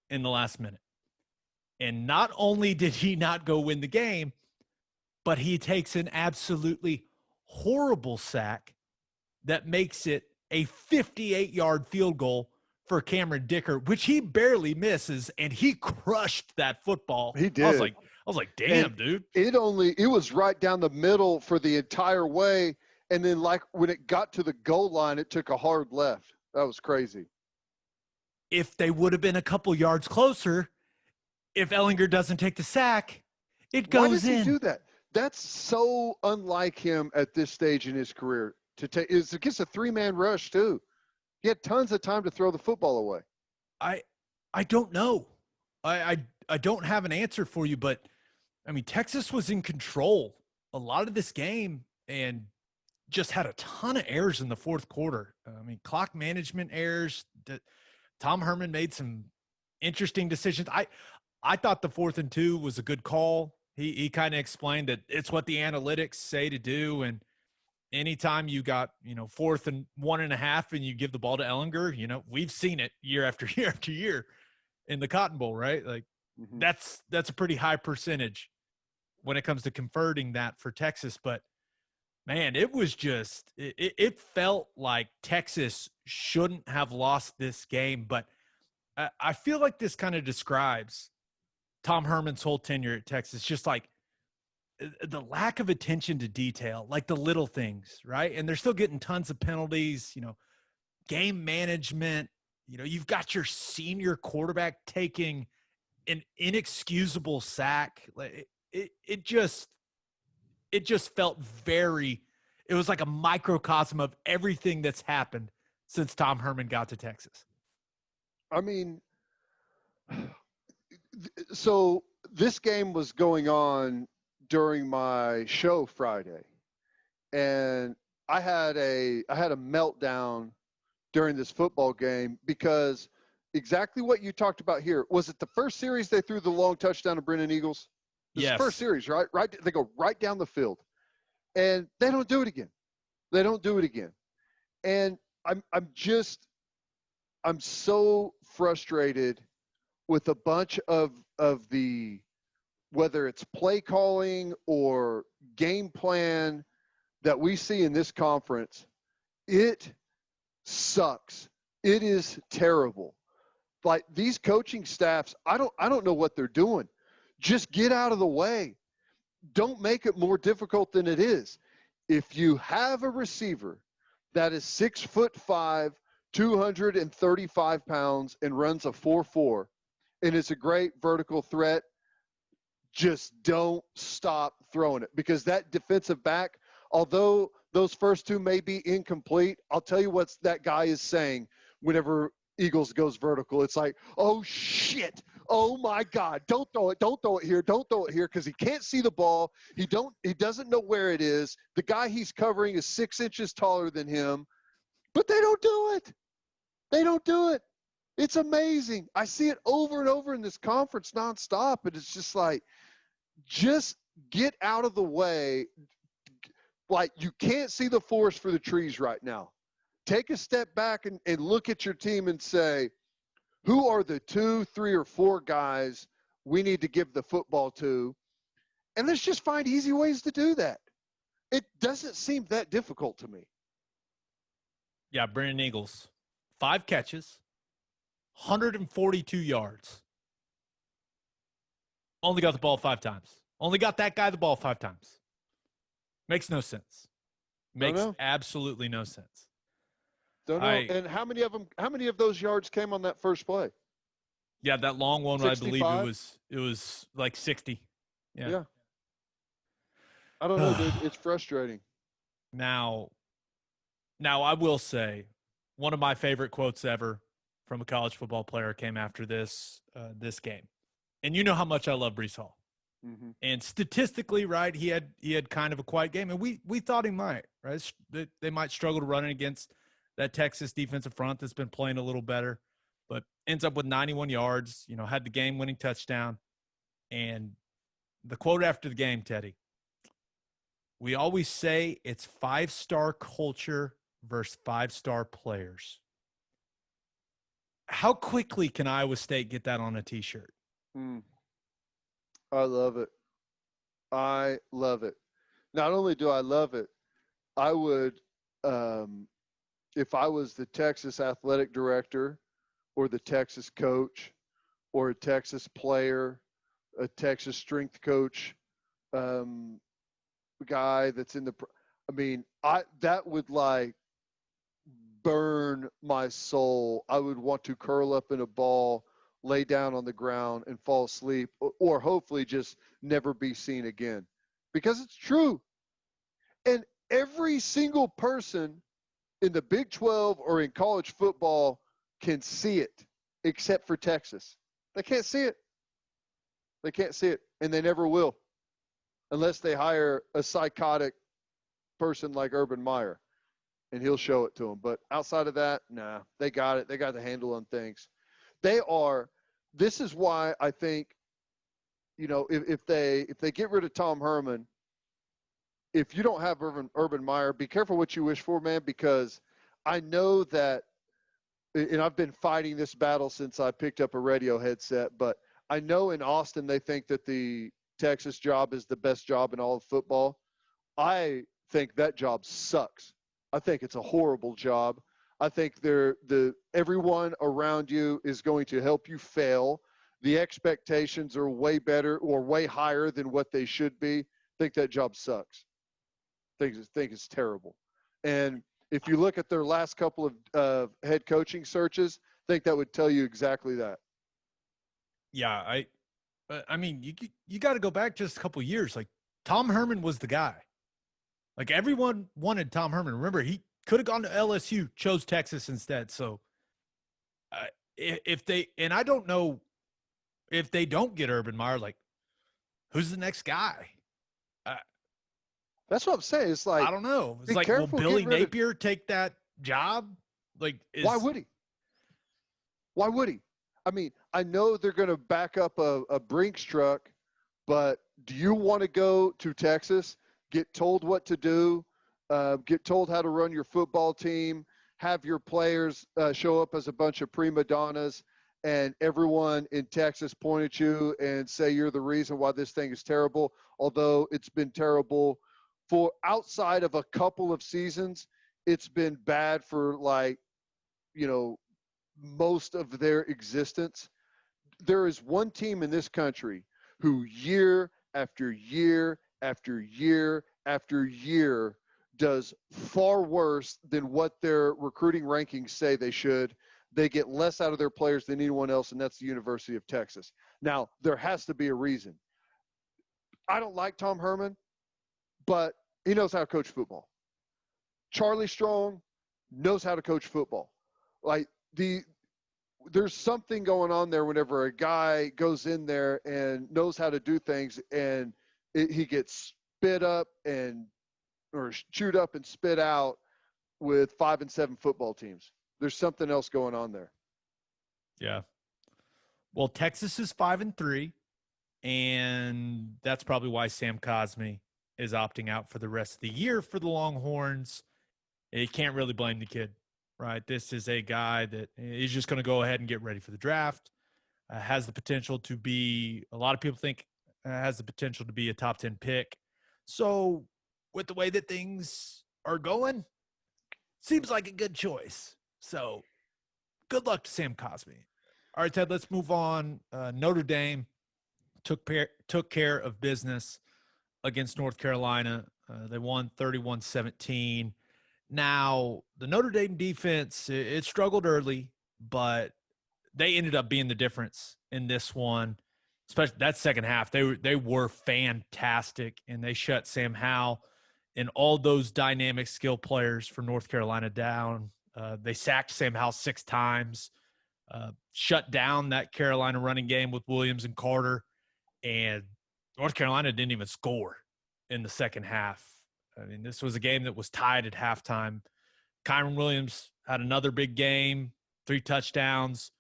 in the last minute. And not only did he not go win the game, but he takes an absolutely horrible sack that makes it a 58-yard field goal for Cameron Dicker, which he barely misses, and he crushed that football. He did. was like, damn, dude. It was right down the middle for the entire way. And then, like, when it got to the goal line, it took a hard left. That was crazy. If they would have been a couple yards closer, if Ellinger doesn't take the sack, it goes in. Why does he do that? That's so unlike him at this stage in his career. It's against a 3-man rush, too. He had tons of time to throw the football away. I don't know. I don't have an answer for you, but, I mean, Texas was in control a lot of this game and just had a ton of errors in the fourth quarter. I mean, clock management errors. Tom Herman made some interesting decisions. I thought the 4th and 2 was a good call. He kind of explained that it's what the analytics say to do. And anytime you got, 4th and 1.5 and you give the ball to Ellinger, we've seen it year after year after year in the Cotton Bowl, right? Like that's a pretty high percentage when it comes to converting that for Texas. But man, it was just, it felt like Texas shouldn't have lost this game. But I feel like this kind of describes Tom Herman's whole tenure at Texas, just like the lack of attention to detail, like the little things, right? And they're still getting tons of penalties, game management. You've got your senior quarterback taking an inexcusable sack. It just felt it was like a microcosm of everything that's happened since Tom Herman got to Texas. I mean, so this game was going on during my show Friday, and I had a meltdown during this football game because exactly what you talked about here. Was it the first series they threw the long touchdown to Brennan Eagles? Yes. The first series, right? Right. They go right down the field, and they don't do it again. And I'm so frustrated with a bunch of the, whether it's play calling or game plan that we see in this conference. It sucks. It is terrible. Like, these coaching staffs, I don't know what they're doing. Just get out of the way. Don't make it more difficult than it is. If you have a receiver that is 6'5", 235 pounds, and runs a 4.4, and is a great vertical threat, just don't stop throwing it. Because that defensive back, although those first two may be incomplete, I'll tell you what that guy is saying whenever Eagles goes vertical. It's like, oh, shit. Oh, my God. Don't throw it. Don't throw it here. Don't throw it here, because he can't see the ball. He doesn't know where it is. The guy he's covering is 6 inches taller than him. But they don't do it. They don't do it. It's amazing. I see it over and over in this conference nonstop, and it's just like, just get out of the way. Like, you can't see the forest for the trees right now. Take a step back and look at your team and say, who are the 2, 3, or 4 guys we need to give the football to? And let's just find easy ways to do that. It doesn't seem that difficult to me. Yeah, Brennan Eagles, 5 catches, 142 yards. Only got the ball 5 times. Only got that guy the ball 5 times. Makes no sense. Makes absolutely no sense. Don't know. And how many of those yards came on that first play? Yeah, that long one, 65? I believe it was like 60. Yeah. I don't know, dude. It's frustrating. Now I will say one of my favorite quotes ever from a college football player came after this game. And you know how much I love Breece Hall. Mm-hmm. And statistically, right, he had kind of a quiet game, and we thought he might, right? They might struggle to run it against that Texas defensive front that's been playing a little better, but ends up with 91 yards, had the game-winning touchdown. And the quote after the game, Teddy, we always say it's 5-star culture versus 5-star players. How quickly can Iowa State get that on a T-shirt? I love it. I love it. Not only do I love it, I would, if I was the Texas athletic director or the Texas coach or a Texas player, a Texas strength coach guy that's in the – I mean, that would, like, burn my soul. I would want to curl up in a ball, lay down on the ground, and fall asleep, or hopefully just never be seen again. Because it's true. And every single person in the Big 12 or in college football can see it, except for Texas. They can't see it. They can't see it, and they never will, unless they hire a psychotic person like Urban Meyer, and he'll show it to them. But outside of that, nah, they got it. They got the handle on things. This is why I think, you know, if they get rid of Tom Herman, if you don't have Urban Meyer, be careful what you wish for, man, because I know that, and I've been fighting this battle since I picked up a radio headset, but I know in Austin they think that the Texas job is the best job in all of football. I think that job sucks. I think it's a horrible job. I think everyone around you is going to help you fail. The expectations are way better or way higher than what they should be. I think that job sucks. I think it's terrible. And if you look at their last couple of head coaching searches, I think that would tell you exactly that. Yeah, I mean, you got to go back just a couple of years. Like, Tom Herman was the guy. Like, everyone wanted Tom Herman. Remember, he could have gone to LSU, chose Texas instead. So, I don't know if they don't get Urban Meyer, like, who's the next guy? That's what I'm saying. It's like, I don't know. It's be like, careful, will Billy Napier take that job? Like, why would he? Why would he? I mean, I know they're going to back up a Brinks truck, but do you want to go to Texas, get told what to do, get told how to run your football team, have your players show up as a bunch of prima donnas, and everyone in Texas point at you and say you're the reason why this thing is terrible, although it's been terrible for outside of a couple of seasons. It's been bad for, like, you know, most of their existence. There is one team in this country who year after year after year after year does far worse than what their recruiting rankings say they should. They get less out of their players than anyone else, and that's the University of Texas. Now, there has to be a reason. I don't like Tom Herman, but he knows how to coach football. Charlie Strong knows how to coach football. Like, there's something going on there whenever a guy goes in there and knows how to do things, and he gets spit up or chewed up and spit out with 5 and 7 football teams. There's something else going on there. Yeah. Well, Texas is 5-3, and that's probably why Sam Cosmi is opting out for the rest of the year for the Longhorns. You can't really blame the kid, right? This is a guy that is just going to go ahead and get ready for the draft. Has the potential to be, a lot of people think, has the potential to be a top 10 pick. So with the way that things are going, seems like a good choice. So good luck to Sam Cosmi. All right, Ted, let's move on. Notre Dame took care of business against North Carolina. They won 31-17. Now, the Notre Dame defense, it struggled early, but they ended up being the difference in this one, especially that second half. They were fantastic, and they shut Sam Howell and all those dynamic skill players for North Carolina down. They sacked Sam Howell 6 times, shut down that Carolina running game with Williams and Carter, and North Carolina didn't even score in the second half. I mean, this was a game that was tied at halftime. Kyron Williams had another big game, 3 touchdowns.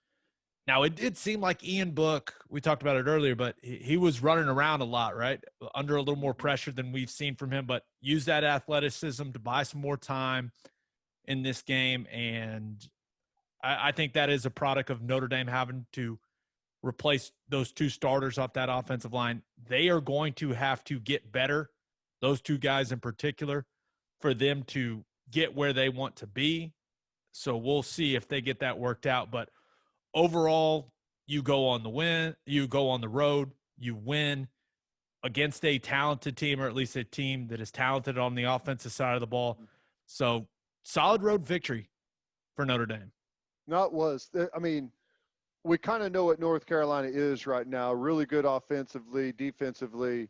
Now, it did seem like Ian Book, we talked about it earlier, but he was running around a lot, right? Under a little more pressure than we've seen from him, but used that athleticism to buy some more time in this game. And I think that is a product of Notre Dame having to replace those 2 starters off that offensive line. They are going to have to get better, those 2 guys in particular, for them to get where they want to be. So we'll see if they get that worked out. But overall, you go on the road You win against a talented team, or at least a team that is talented on the offensive side of the ball. So solid road victory for Notre Dame. No, it was. I mean, we kind of know what North Carolina is right now. Really good offensively, defensively,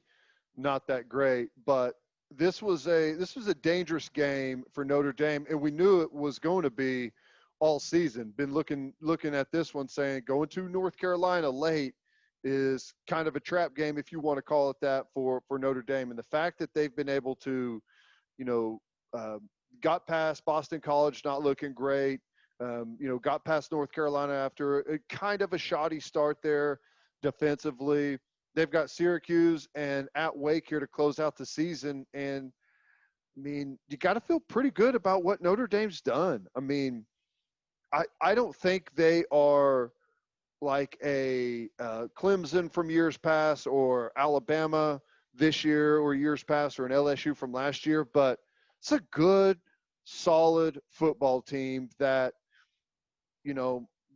not that great. But this was a dangerous game for Notre Dame, and we knew it was going to be all season. Been looking at this one, saying going to North Carolina late is kind of a trap game, if you want to call it that, for Notre Dame. And the fact that they've been able to, got past Boston College, not looking great. Got past North Carolina after a kind of a shoddy start there defensively. They've got Syracuse and at Wake here to close out the season. And, I mean, you got to feel pretty good about what Notre Dame's done. I mean, I don't think they are like a Clemson from years past or Alabama this year or years past or an LSU from last year, but it's a good, solid football team that,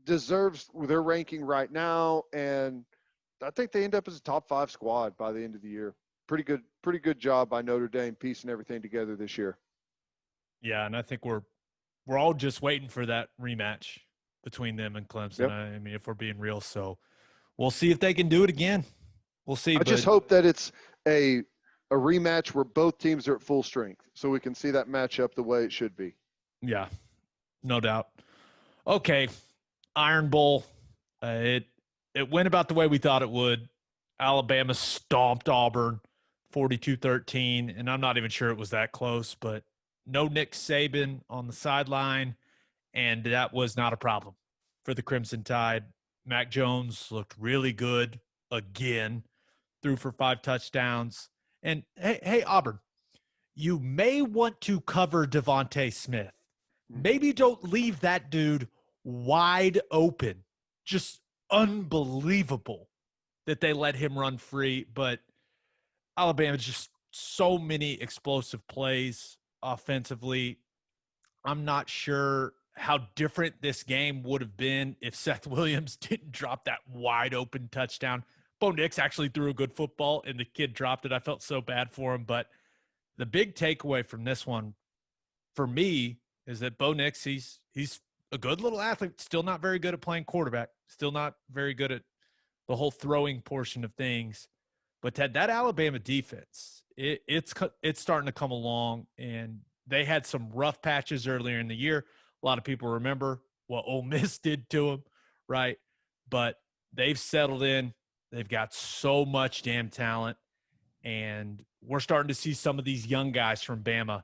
deserves their ranking right now. And I think they end up as a top 5 squad by the end of the year. Pretty good job by Notre Dame piecing everything together this year. Yeah, and I think we're all just waiting for that rematch between them and Clemson. Yep. I mean, if we're being real, so we'll see if they can do it again. We'll see. I just hope that it's a rematch where both teams are at full strength, so we can see that matchup the way it should be. Yeah, no doubt. Okay, Iron Bowl. It went about the way we thought it would. Alabama stomped Auburn 42-13, and I'm not even sure it was that close, but no Nick Saban on the sideline, and that was not a problem for the Crimson Tide. Mac Jones looked really good again, threw for 5 touchdowns. And, hey, Auburn, you may want to cover Devontae Smith. Maybe don't leave that dude wide open. Just unbelievable that they let him run free. But Alabama, just so many explosive plays offensively. I'm not sure how different this game would have been if Seth Williams didn't drop that wide open touchdown. Bo Nix actually threw a good football, and the kid dropped it. I felt so bad for him. But the big takeaway from this one, for me, is that Bo Nix, he's a good little athlete, still not very good at playing quarterback, still not very good at the whole throwing portion of things. But Ted, that Alabama defense, it's starting to come along, and they had some rough patches earlier in the year. A lot of people remember what Ole Miss did to them, right? But they've settled in. They've got so much damn talent, and we're starting to see some of these young guys from Bama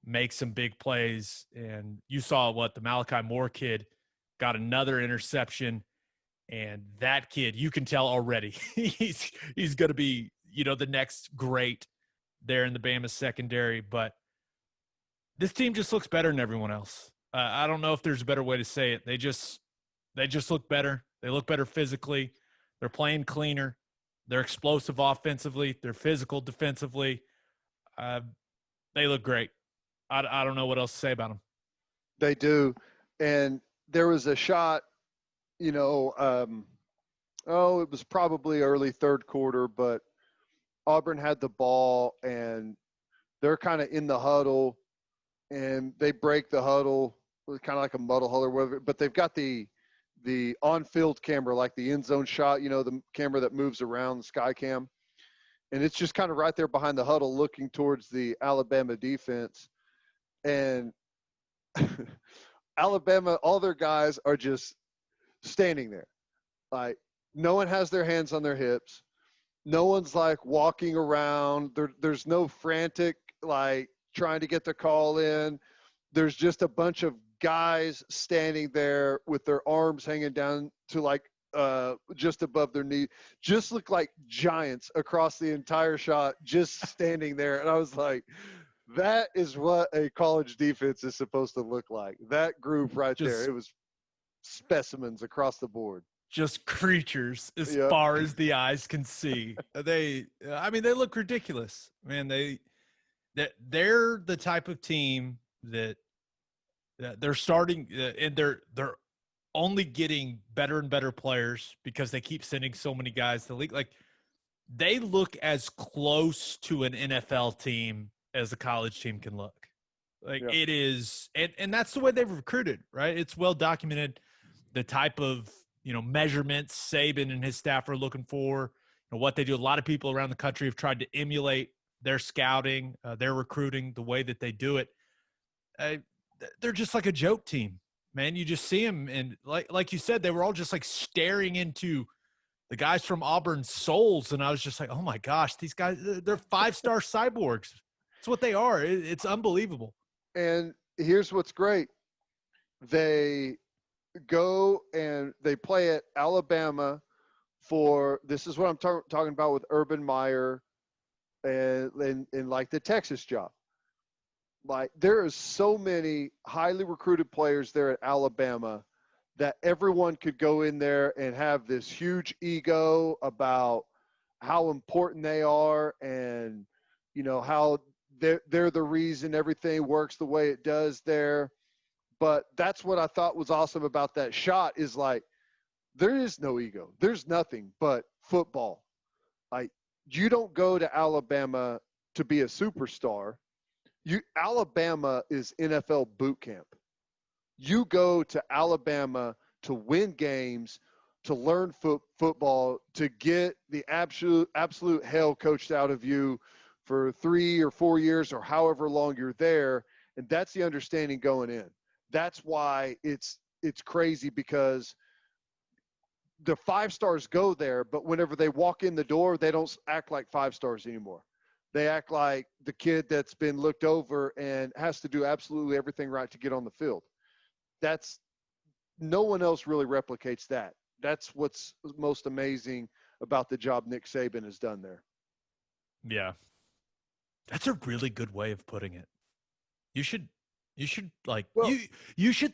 make some big plays. And you saw the Malachi Moore kid got another interception, and that kid, you can tell already he's going to be, the next great there in the Bama secondary. But this team just looks better than everyone else. I don't know if there's a better way to say it. They just look better. They look better physically. They're playing cleaner. They're explosive offensively. They're physical defensively. They look great. I don't know what else to say about them. They do. And there was a shot, it was probably early third quarter, but Auburn had the ball, and they're kind of in the huddle, and they break the huddle, kind of like a muddle huddle or whatever, but they've got the on-field camera, like the end zone shot, the camera that moves around, the sky cam. And it's just kind of right there behind the huddle looking towards the Alabama defense. And Alabama, all their guys are just standing there. Like, no one has their hands on their hips. No one's like walking around. There's no frantic, like, trying to get the call in. There's just a bunch of guys standing there with their arms hanging down to like just above their knee. Just look like giants across the entire shot, just standing there. And I was like, that is what a college defense is supposed to look like. That group right there, it was specimens across the board. Just creatures as far as the eyes can see. They look ridiculous, man. They're the type of team that they're starting, and they're only getting better and better players because they keep sending so many guys to the league. Like, they look as close to an NFL team as a college team can look. Like Yep. it is, and that's the way they've recruited, right? It's well documented the type of, measurements Saban and his staff are looking for, what they do. A lot of people around the country have tried to emulate their scouting, their recruiting, the way that they do it. They're just like a joke team, man. You just see them, and like you said, they were all just like staring into the guys from Auburn's souls, and I was just like, oh my gosh, these guys, they're 5-star cyborgs. That's what they are. It's unbelievable. And here's what's great. They go and they play at Alabama this is what I'm talking about with Urban Meyer and like the Texas job. Like there is so many highly recruited players there at Alabama that everyone could go in there and have this huge ego about how important they are and, how they're the reason everything works the way it does there. But that's what I thought was awesome about that shot is like, there is no ego. There's nothing but football. Like you don't go to Alabama to be a superstar. Alabama is NFL boot camp. You go to Alabama to win games, to learn football, to get the absolute hell coached out of you for 3 or 4 years or however long you're there. And that's the understanding going in. That's why it's crazy because the 5-stars go there, but whenever they walk in the door, they don't act like 5-stars anymore. They act like the kid that's been looked over and has to do absolutely everything right to get on the field. No one else really replicates that. That's what's most amazing about the job Nick Saban has done there. Yeah. That's a really good way of putting it. You should you should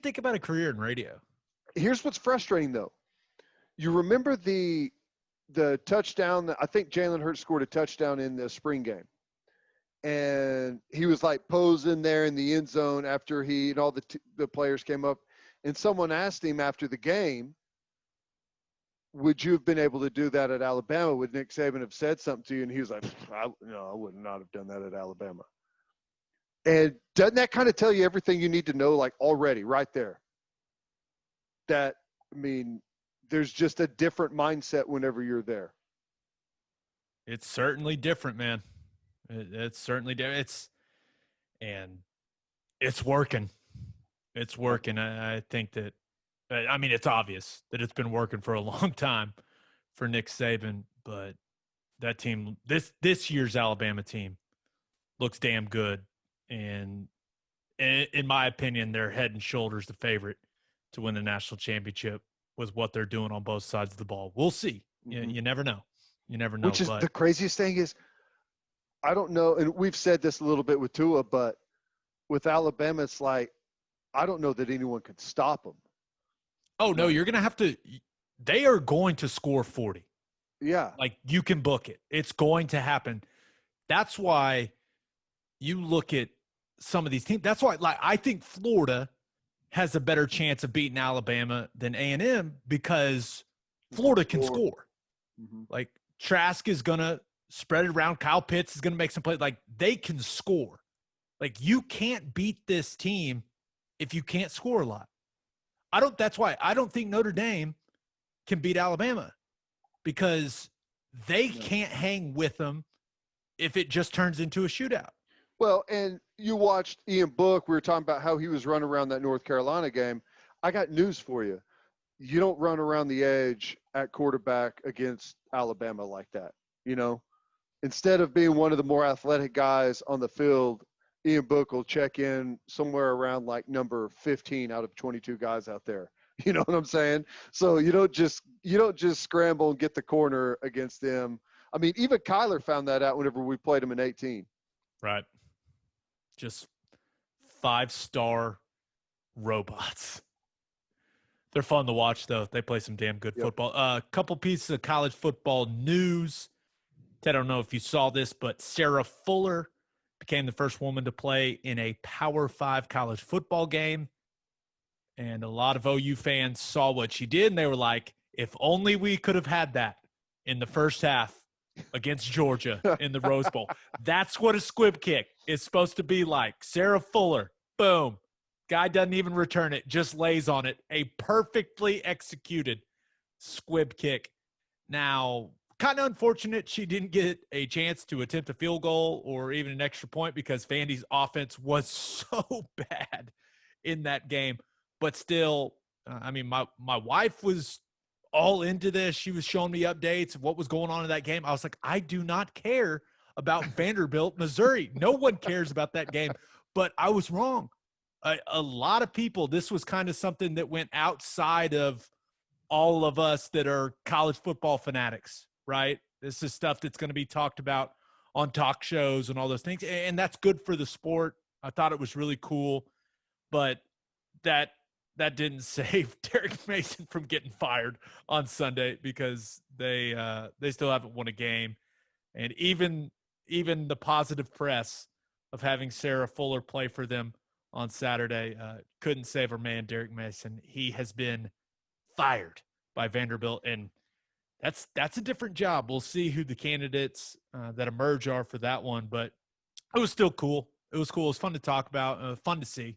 think about a career in radio. Here's what's frustrating though. You remember the touchdown that I think Jalen Hurts scored a touchdown in the spring game. And he was like posing there in the end zone after he and all the players came up. And someone asked him after the game, would you have been able to do that at Alabama? Would Nick Saban have said something to you? And he was like, no, I would not have done that at Alabama. And doesn't that kind of tell you everything you need to know, like already right there? There's just a different mindset whenever you're there. It's certainly different, man. It's certainly different. It's working. It's working. I think that, it's obvious that it's been working for a long time for Nick Saban, but that team, this year's Alabama team looks damn good. And in my opinion, they're head and shoulders the favorite to win the national championship with what they're doing on both sides of the ball. We'll see. Mm-hmm. You never know. You never know. Which is the craziest thing is, I don't know, and we've said this a little bit with Tua, but with Alabama, it's like, I don't know that anyone can stop them. Oh, no, you're going to have to – they are going to score 40. Yeah. Like, you can book it. It's going to happen. That's why you look at some of these teams. That's why, I think Florida has a better chance of beating Alabama than A&M because Florida can score. Mm-hmm. Like, Trask is going to spread it around. Kyle Pitts is going to make some plays. Like, they can score. Like, you can't beat this team if you can't score a lot. That's why I don't think Notre Dame can beat Alabama because they can't hang with them if it just turns into a shootout. Well, and you watched Ian Book. We were talking about how he was running around that North Carolina game. I got news for you. You don't run around the edge at quarterback against Alabama like that. Instead of being one of the more athletic guys on the field, Ian Book will check in somewhere around like number 15 out of 22 guys out there. You know what I'm saying? So you don't just scramble and get the corner against them. Even Kyler found that out whenever we played him in 18. Right. Just 5-star robots. They're fun to watch, though. They play some damn good football. A couple pieces of college football news. Ted, I don't know if you saw this, but Sarah Fuller became the first woman to play in a Power 5 college football game. And a lot of OU fans saw what she did, and they were like, if only we could have had that in the first half against Georgia in the Rose Bowl. That's what a squib kick is supposed to be like. Sarah Fuller, boom. Guy doesn't even return it, just lays on it. A perfectly executed squib kick. Now, kind of unfortunate she didn't get a chance to attempt a field goal or even an extra point because Vandy's offense was so bad in that game. But still, I mean, my wife was all into this. She was showing me updates of what was going on in that game. I was like, I do not care about Vanderbilt, Missouri. No one cares about that game. But I was wrong. A lot of people, this was kind of something that went outside of all of us that are college football fanatics, right? This is stuff that's going to be talked about on talk shows and all those things. And that's good for the sport. I thought it was really cool, but that didn't save Derek Mason from getting fired on Sunday because they still haven't won a game. And even the positive press of having Sarah Fuller play for them on Saturday couldn't save our man Derek Mason. He has been fired by Vanderbilt, and that's a different job. We'll see who the candidates that emerge are for that one, but it was still cool. It was cool. It was fun to talk about, fun to see.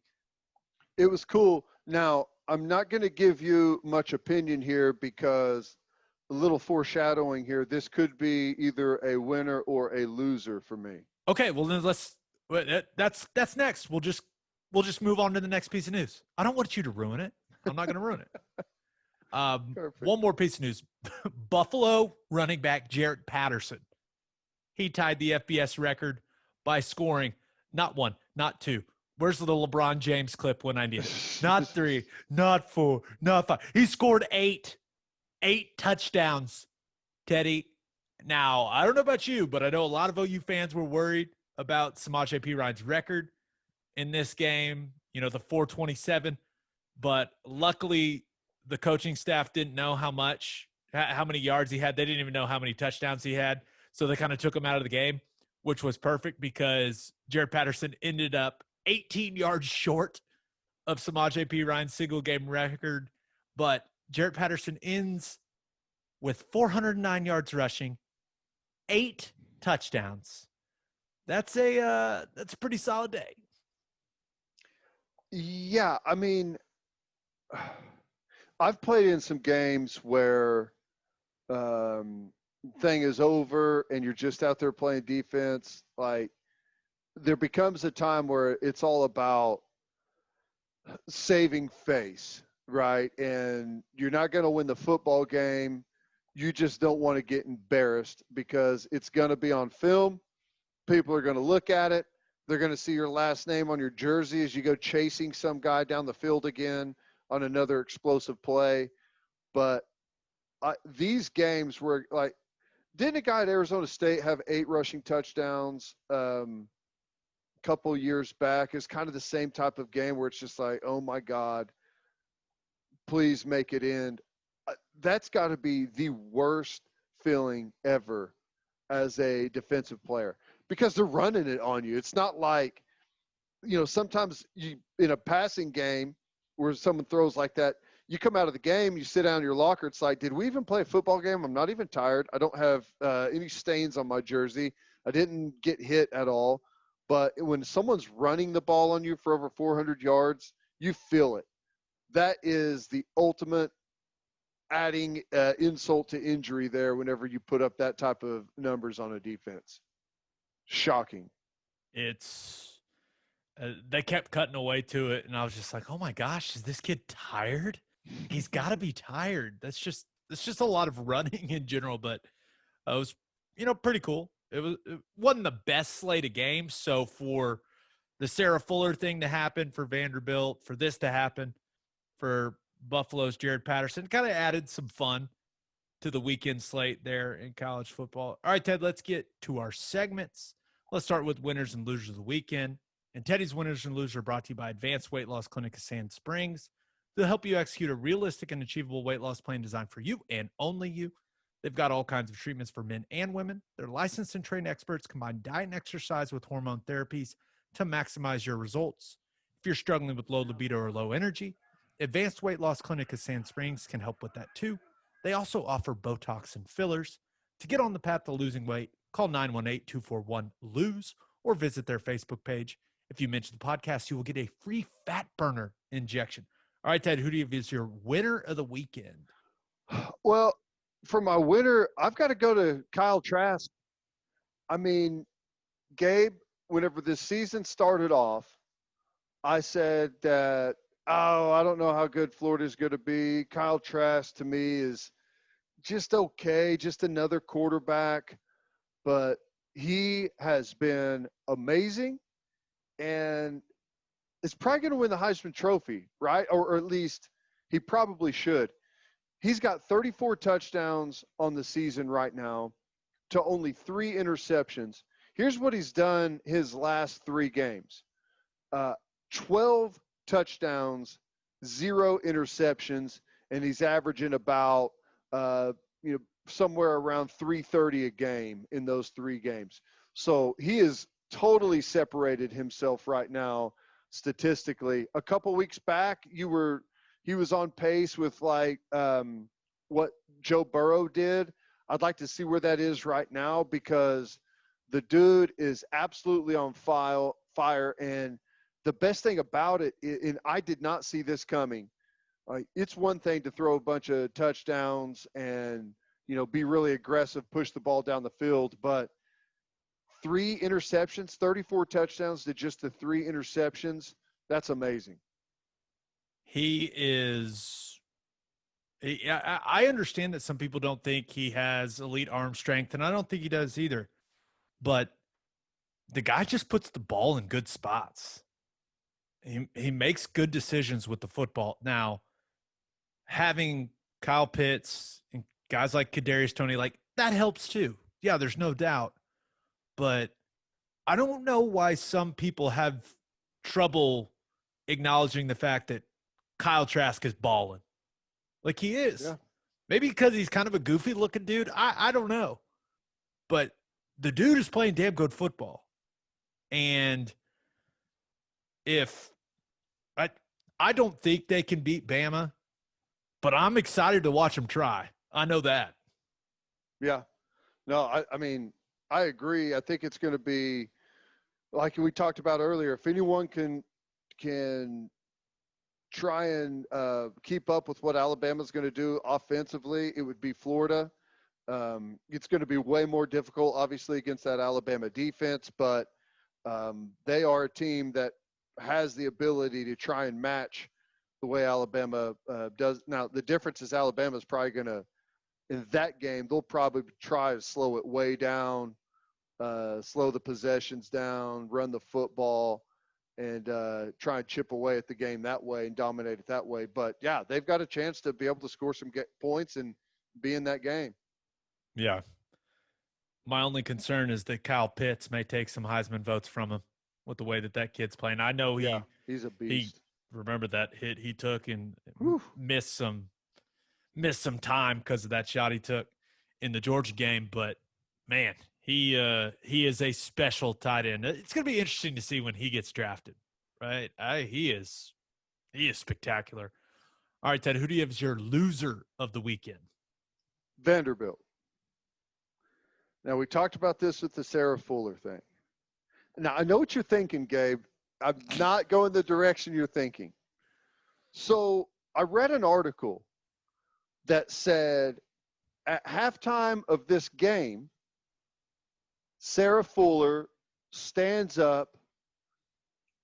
It was cool. Now, I'm not going to give you much opinion here because a little foreshadowing here. This could be either a winner or a loser for me. Okay, well then that's next. We'll just move on to the next piece of news. I don't want you to ruin it. I'm not going to ruin it. One more piece of news. Buffalo running back Jarrett Patterson. He tied the FBS record by scoring not one, not two. Where's the LeBron James clip when I need it? Not three, not four, not five. He scored eight touchdowns, Teddy. Now, I don't know about you, but I know a lot of OU fans were worried about Samaje Perine's record in this game, the 427. But luckily, the coaching staff didn't know how many yards he had. They didn't even know how many touchdowns he had. So they kind of took him out of the game, which was perfect because Jarrett Patterson ended up 18 yards short of Samaje Perine's single-game record. But Jarrett Patterson ends with 409 yards rushing, 8 touchdowns. That's a pretty solid day. Yeah, I mean, I've played in some games where thing is over and you're just out there playing defense. Like, there becomes a time where it's all about saving face, right? And you're not going to win the football game. You just don't want to get embarrassed because it's going to be on film. People are going to look at it. They're going to see your last name on your jersey as you go chasing some guy down the field again on another explosive play. But these games were like, didn't a guy at Arizona State have 8 rushing touchdowns a couple years back? It's kind of the same type of game where it's just like, oh my God, please make it end. That's got to be the worst feeling ever as a defensive player because they're running it on you. It's not like, sometimes you in a passing game where someone throws like that, you come out of the game, you sit down in your locker. It's like, did we even play a football game? I'm not even tired. I don't have any stains on my jersey. I didn't get hit at all. But when someone's running the ball on you for over 400 yards, you feel it. That is the ultimate adding insult to injury there whenever you put up that type of numbers on a defense. Shocking. It's they kept cutting away to it, and I was just like, oh my gosh, is this kid tired? He's got to be tired. It's just a lot of running in general, but it was pretty cool. It wasn't the best slate of games, so for the Sarah Fuller thing to happen for Vanderbilt, for this to happen for Buffalo's Jarrett Patterson, kind of added some fun to the weekend slate there in college football. All right, Ted, let's get to our segments. Let's start with winners and losers of the weekend. And Teddy's winners and losers are brought to you by Advanced Weight Loss Clinic of Sand Springs. They'll help you execute a realistic and achievable weight loss plan designed for you and only you. They've got all kinds of treatments for men and women. They're licensed and trained experts combine diet and exercise with hormone therapies to maximize your results. If you're struggling with low libido or low energy, Advanced Weight Loss Clinic of Sand Springs can help with that too. They also offer Botox and fillers. To get on the path to losing weight, call 918-241-LOSE or visit their Facebook page. If you mention the podcast, you will get a free fat burner injection. All right, Ted, who do you have as your winner of the weekend? Well, for my winner, I've got to go to Kyle Trask. I mean, Gabe, whenever this season started off, I said that, I don't know how good Florida's going to be. Kyle Trask, to me, is just okay, just another quarterback. But he has been amazing and is probably going to win the Heisman Trophy, right? Or at least he probably should. He's got 34 touchdowns on the season right now to only 3 interceptions. Here's what he's done his last 3 games. 12 touchdowns, 0 interceptions, and he's averaging about somewhere around 330 a game in those 3 games. So he has totally separated himself right now statistically. A couple weeks back, he was on pace with what Joe Burrow did. I'd like to see where that is right now because the dude is absolutely on fire. And the best thing about it, and I did not see this coming, it's one thing to throw a bunch of touchdowns and, be really aggressive, push the ball down the field, but 3 interceptions, 34 touchdowns to just the 3 interceptions, that's amazing. I understand that some people don't think he has elite arm strength, and I don't think he does either. But the guy just puts the ball in good spots. He makes good decisions with the football. Now, having Kyle Pitts and guys like Kadarius Toney, that helps too. Yeah, there's no doubt. But I don't know why some people have trouble acknowledging the fact that Kyle Trask is balling. Like he is. Yeah. Maybe because he's kind of a goofy looking dude. I don't know. But the dude is playing damn good football. And if I don't think they can beat Bama, but I'm excited to watch them try. I know that. Yeah. No, I mean, I agree. I think it's going to be like we talked about earlier. If anyone can try and keep up with what Alabama's going to do offensively, it would be Florida. It's going to be way more difficult, obviously, against that Alabama defense, but they are a team that has the ability to try and match the way Alabama does. Now, the difference is Alabama's probably going to, in that game, they'll probably try to slow it way down, slow the possessions down, run the football, and try and chip away at the game that way and dominate it that way. But, yeah, they've got a chance to be able to score some points and be in that game. Yeah. My only concern is that Kyle Pitts may take some Heisman votes from him with the way that kid's playing. I know he's a beast. Remember that hit he took and missed some time because of that shot he took in the Georgia game. But, man, he is a special tight end. It's going to be interesting to see when he gets drafted, right? He is spectacular. All right, Ted, who do you have as your loser of the weekend? Vanderbilt. Now, we talked about this with the Sarah Fuller thing. Now, I know what you're thinking, Gabe. I'm not going the direction you're thinking. So I read an article that said at halftime of this game, Sarah Fuller stands up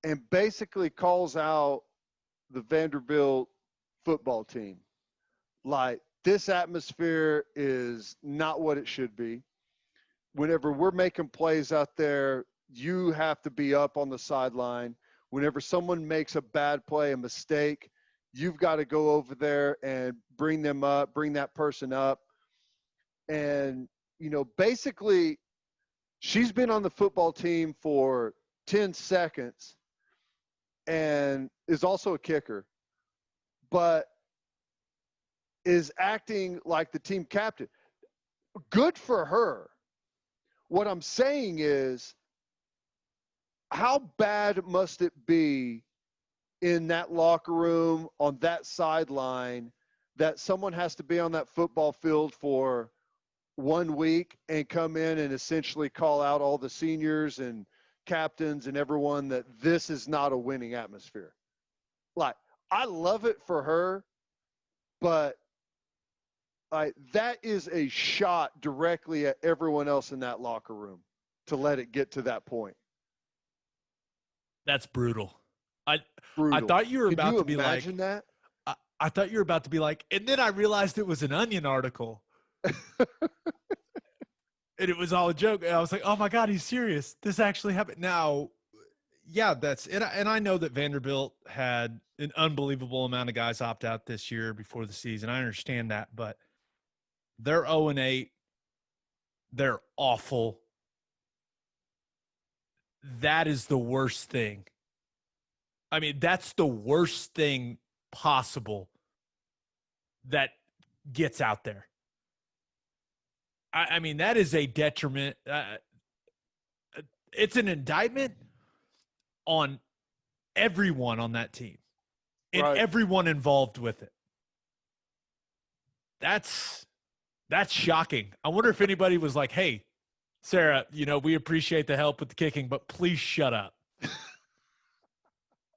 and basically calls out the Vanderbilt football team. Like, this atmosphere is not what it should be. Whenever we're making plays out there, you have to be up on the sideline. Whenever someone makes a bad play, a mistake, you've got to go over there and bring them up, bring that person up. And, basically, she's been on the football team for 10 seconds and is also a kicker, but is acting like the team captain. Good for her. What I'm saying is, how bad must it be in that locker room, on that sideline, that someone has to be on that football field for 1 week and come in and essentially call out all the seniors and captains and everyone that this is not a winning atmosphere. Like, I love it for her, but that is a shot directly at everyone else in that locker room to let it get to that point. That's brutal. Brutal. I thought you were Can about you to be like, imagine that? I thought you were about to be like, and then I realized it was an Onion article. And it was all a joke. And I was like, oh my God, he's serious. This actually happened. Now, yeah, and I know that Vanderbilt had an unbelievable amount of guys opt out this year before the season. I understand that, but they're 0-8. They're awful. That is the worst thing. I mean, that's the worst thing possible that gets out there. I mean, that is a detriment. It's an indictment on everyone on that team and Right. everyone involved with it. That's shocking. I wonder if anybody was like, hey, Sarah, we appreciate the help with the kicking, but please shut up.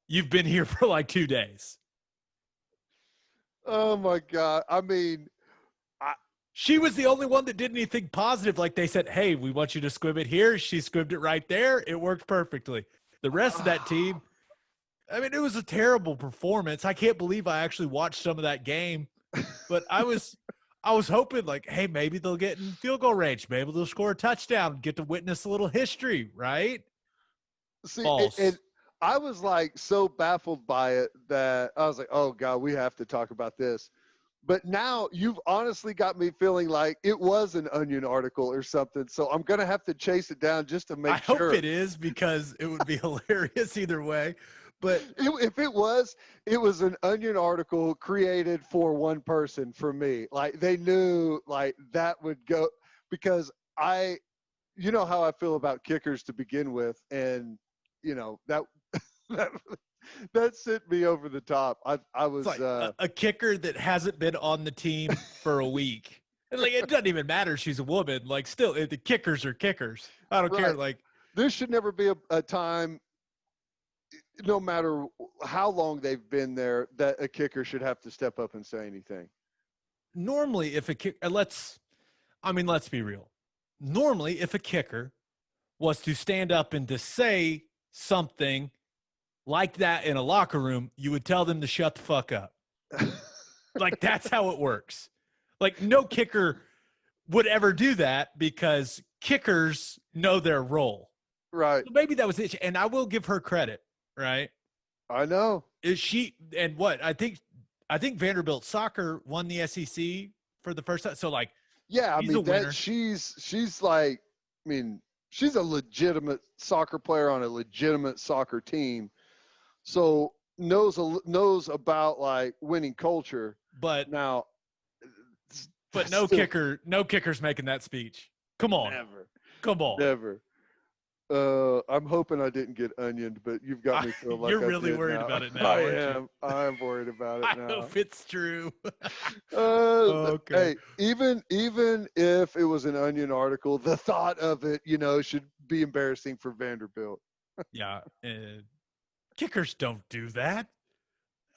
You've been here for like 2 days. Oh my God. I mean, she was the only one that did anything positive. Like they said, hey, we want you to squib it here. She squibbed it right there. It worked perfectly. The rest of that team, I mean, it was a terrible performance. I can't believe I actually watched some of that game, but I was hoping like, hey, maybe they'll get in field goal range. Maybe they'll score a touchdown, get to witness a little history, right? See, False. and I was like so baffled by it that I was like, oh God, we have to talk about this. But now you've honestly got me feeling like it was an Onion article or something. So I'm going to have to chase it down just to make sure. I hope it is, because it would be hilarious either way. But if it was an Onion article created for one person for me. Like they knew like that would go, because you know how I feel about kickers to begin with. And that sent me over the top. I was like a kicker that hasn't been on the team for a week. And like, it doesn't even matter. She's a woman. Like, still, the kickers are kickers. I don't care. Like, there should never be a time, no matter how long they've been there, that a kicker should have to step up and say anything. Normally, if a kicker, let's be real. Normally, if a kicker was to stand up and to say something like that in a locker room, you would tell them to shut the fuck up. Like, that's how it works. Like, no kicker would ever do that because kickers know their role. Right. So maybe that was it. And I will give her credit, right? I know. Is she, and what? I think Vanderbilt soccer won the SEC for the first time. So, like, yeah, I mean, she's like, I mean, she's a legitimate soccer player on a legitimate soccer team. So knows about like winning culture, but no kicker's making that speech. Come on, never. I'm hoping I didn't get onioned, but you've got me feeling like you're really worried about it now. I am worried about it now. I hope it's true. Okay. Hey, even if it was an Onion article, the thought of it, should be embarrassing for Vanderbilt. Yeah. Kickers don't do that.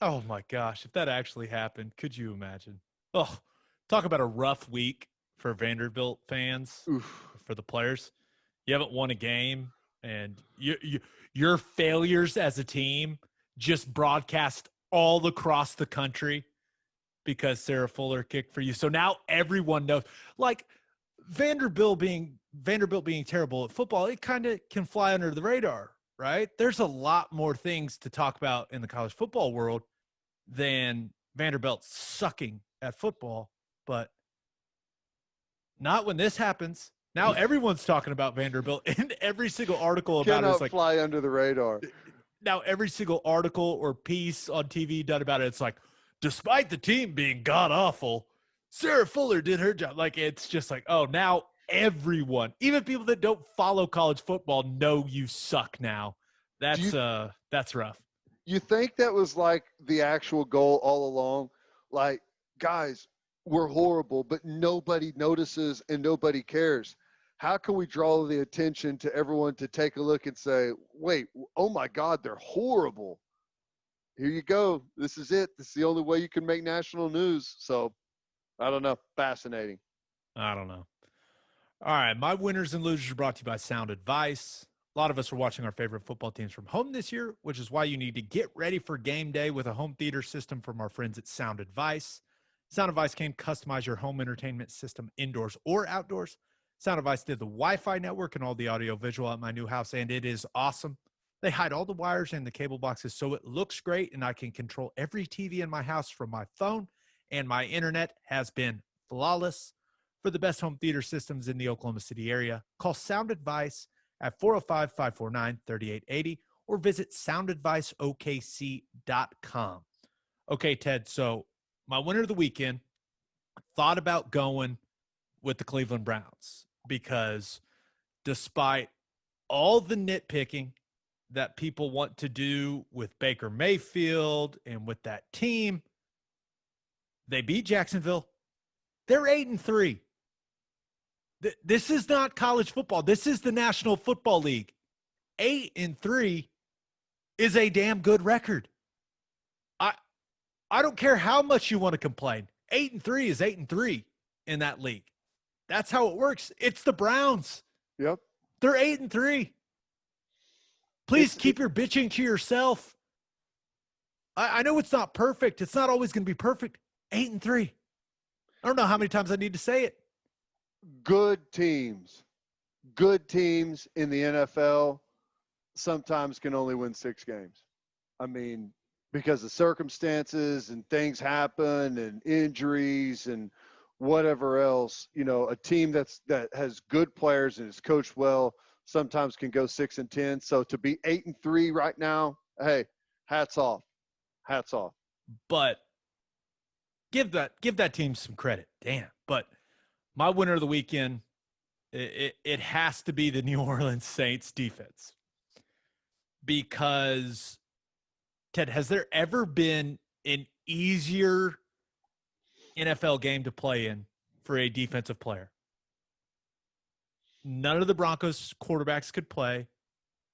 Oh my gosh. If that actually happened, could you imagine? Oh, talk about a rough week for Vanderbilt fans. Oof. For the players. You haven't won a game, and your failures as a team just broadcast all across the country because Sarah Fuller kicked for you. So now everyone knows. Like, Vanderbilt being terrible at football, it kind of can fly under the radar, right? There's a lot more things to talk about in the college football world than Vanderbilt sucking at football, but not when this happens. Now everyone's talking about Vanderbilt, and every single article about it is like, fly under the radar. Now every single article or piece on TV done about it, it's like, despite the team being god awful, Sarah Fuller did her job. Like, it's just like, oh, now everyone, even people that don't follow college football, know you suck now. That's rough. You think that was like the actual goal all along? Like, guys, we're horrible, but nobody notices and nobody cares. How can we draw the attention to everyone to take a look and say, wait, oh my God, they're horrible. Here you go. This is it. This is the only way you can make national news. So I don't know. Fascinating. I don't know. All right. My winners and losers are brought to you by Sound Advice. A lot of us are watching our favorite football teams from home this year, which is why you need to get ready for game day with a home theater system from our friends at Sound Advice. Sound Advice can customize your home entertainment system indoors or outdoors. Sound Advice did the Wi-Fi network and all the audio visual at my new house, and it is awesome. They hide all the wires and the cable boxes so it looks great, and I can control every TV in my house from my phone, and my internet has been flawless. For the best home theater systems in the Oklahoma City area, call Sound Advice at 405-549-3880 or visit soundadviceokc.com. Okay, Ted, so my winner of the weekend, thought about going with the Cleveland Browns because despite all the nitpicking that people want to do with Baker Mayfield and with that team, they beat Jacksonville. They're 8-3. This is not college football. This is the National Football League. 8-3 is a damn good record. I don't care how much you want to complain. 8-3 is 8-3 in that league. That's how it works. It's the Browns. Yep. They're 8-3. Please keep your bitching to yourself. I know it's not perfect. It's not always going to be perfect. 8-3. I don't know how many times I need to say it. Good teams in the NFL sometimes can only win 6 games. I mean, because of circumstances and things happen and injuries and whatever else, you know, a team that has good players and is coached well sometimes can go 6-10. So to be 8-3 right now, hey, hats off. But give that team some credit. Damn. But my winner of the weekend, it has to be the New Orleans Saints defense. Because, Ted, has there ever been an easier NFL game to play in for a defensive player? None of the Broncos quarterbacks could play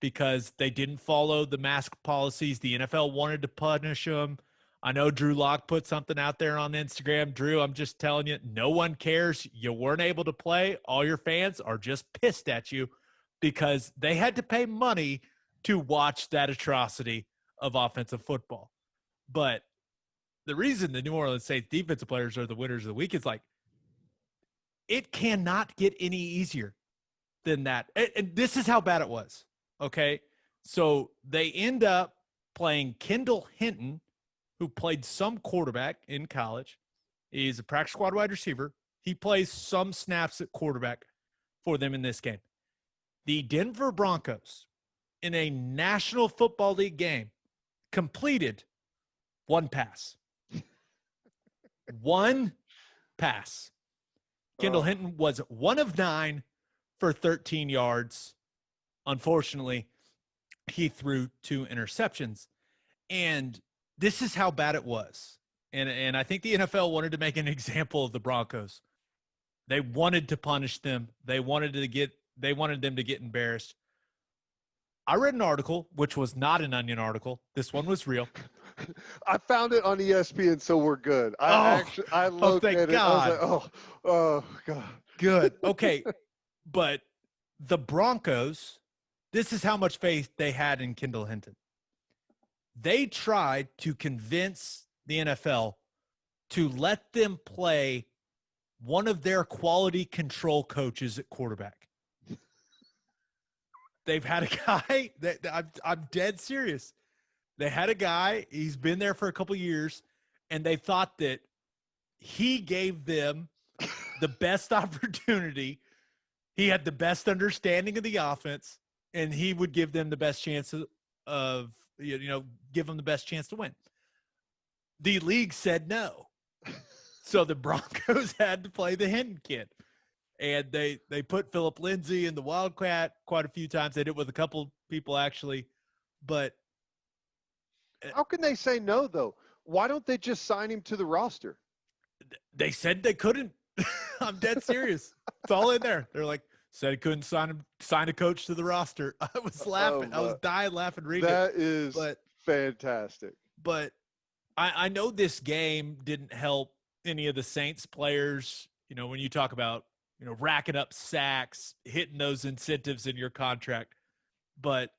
because they didn't follow the mask policies. The NFL wanted to punish them. I know Drew Lock put something out there on Instagram. Drew, I'm just telling you, no one cares. You weren't able to play. All your fans are just pissed at you because they had to pay money to watch that atrocity of offensive football. But the reason the New Orleans Saints defensive players are the winners of the week is like, it cannot get any easier than that. And this is how bad it was. Okay. So they end up playing Kendall Hinton, who played some quarterback in college. He's a practice squad wide receiver. He plays some snaps at quarterback for them in this game. The Denver Broncos, in a National Football League game, completed one pass. One pass. Kendall Hinton was 1 of 9 for 13 yards. Unfortunately, he threw 2 interceptions. And this is how bad it was. And I think the NFL wanted to make an example of the Broncos. They wanted to punish them. They wanted them to get embarrassed. I read an article, which was not an Onion article. This one was real. I found it on ESPN, so we're good. I looked at it. I was like, oh, God. Good. Okay. But the Broncos, this is how much faith they had in Kendall Hinton. They tried to convince the NFL to let them play one of their quality control coaches at quarterback. They've had a guy that I'm dead serious. They had a guy, he's been there for a couple years, and they thought that he gave them the best opportunity. He had the best understanding of the offense, and he would give them the best chance of give them the best chance to win. The league said no. So the Broncos had to play the Hinton kid. And they put Philip Lindsay in the Wildcat quite a few times. They did it with a couple people, actually. But how can they say no, though? Why don't they just sign him to the roster? They said they couldn't. I'm dead serious. It's all in there. They're like, said he couldn't sign a coach to the roster. I was laughing. I was dying laughing reading that it. is fantastic. But I know this game didn't help any of the Saints players. You know, when you talk about, racking up sacks, hitting those incentives in your contract. But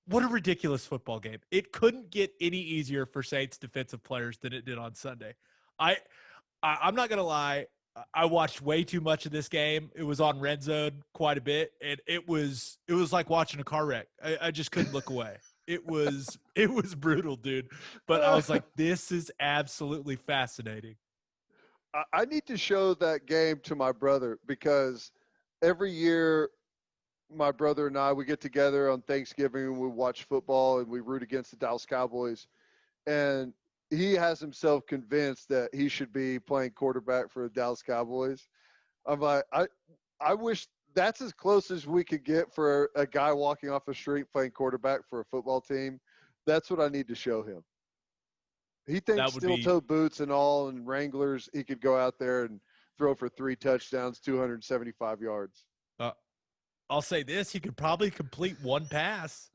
what a ridiculous football game. It couldn't get any easier for Saints defensive players than it did on Sunday. I'm not going to lie. I watched way too much of this game. It was on Red Zone quite a bit, and it was like watching a car wreck. I just couldn't look away. It was brutal, dude. But I was like, this is absolutely fascinating. I need to show that game to my brother, because every year my brother and I, we get together on Thanksgiving and we watch football and we root against the Dallas Cowboys. And he has himself convinced that he should be playing quarterback for the Dallas Cowboys. I'm like, I wish that's as close as we could get for a guy walking off the street playing quarterback for a football team. That's what I need to show him. He thinks steel-toed boots and all and Wranglers, he could go out there and throw for 3 touchdowns, 275 yards. I'll say this, he could probably complete one pass.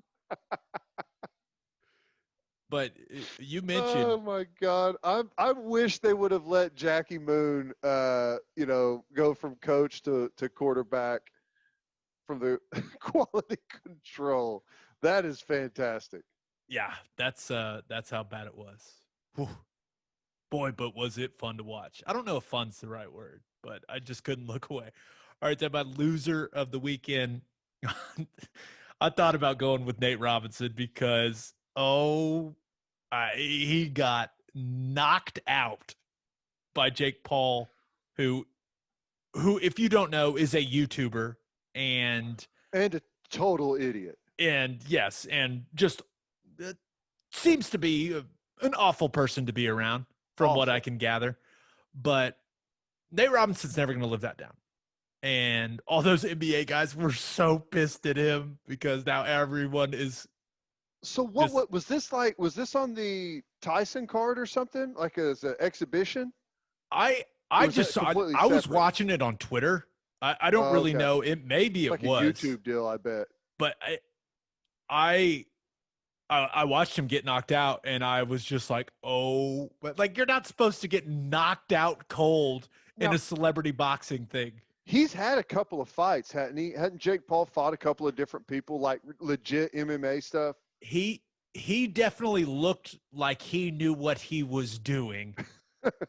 But you mentioned. Oh my God! I wish they would have let Jackie Moon, go from coach to quarterback from the quality control. That is fantastic. Yeah, that's how bad it was. Whew. Boy, but was it fun to watch. I don't know if fun's the right word, but I just couldn't look away. All right, then my loser of the weekend. I thought about going with Nate Robinson because he got knocked out by Jake Paul, who, if you don't know, is a YouTuber and a total idiot. And yes, and just seems to be an awful person to be around, from what I can gather. But Nate Robinson's never going to live that down. And all those NBA guys were so pissed at him because now everyone is. So what was this like? Was this on the Tyson card or something? Like as an exhibition? I just saw. I was watching it on Twitter. I don't really know. It maybe it like was a YouTube deal. I bet. But I watched him get knocked out, and I was just like, oh, but like you're not supposed to get knocked out cold in a celebrity boxing thing. He's had a couple of fights, hadn't he? Hadn't Jake Paul fought a couple of different people, like legit MMA stuff? He definitely looked like he knew what he was doing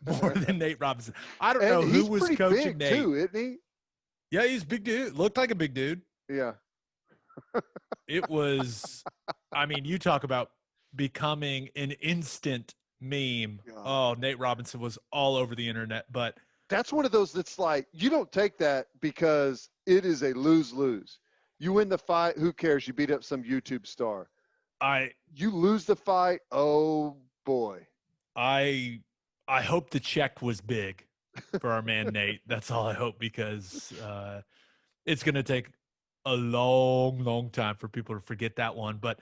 more than Nate Robinson. I don't know who was coaching Nate. Too, isn't he? Yeah, he's a big dude. Looked like a big dude. Yeah. It was, I mean, you talk about becoming an instant meme. God. Oh, Nate Robinson was all over the internet, but that's one of those that's like, you don't take that because it is a lose-lose. You win the fight, who cares? You beat up some YouTube star. You lose the fight, oh boy. I hope the check was big for our man Nate. That's all I hope, because it's going to take a long, long time for people to forget that one. But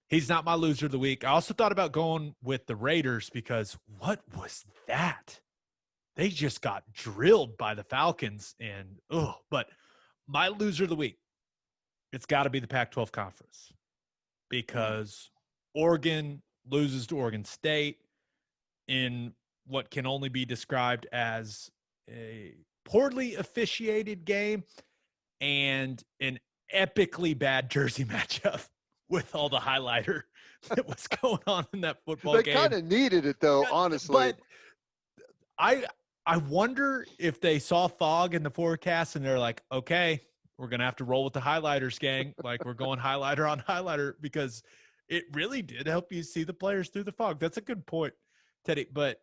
he's not my loser of the week. I also thought about going with the Raiders because what was that? They just got drilled by the Falcons, and but my loser of the week, it's got to be the Pac-12 conference, because Oregon loses to Oregon State in what can only be described as a poorly officiated game and an epically bad jersey matchup with all the highlighter that was going on in that football game. They kind of needed it, though, honestly. But I wonder if they saw fog in the forecast and they're like, okay, we're going to have to roll with the highlighters, gang. Like, we're going highlighter on highlighter, because it really did help you see the players through the fog. That's a good point, Teddy. But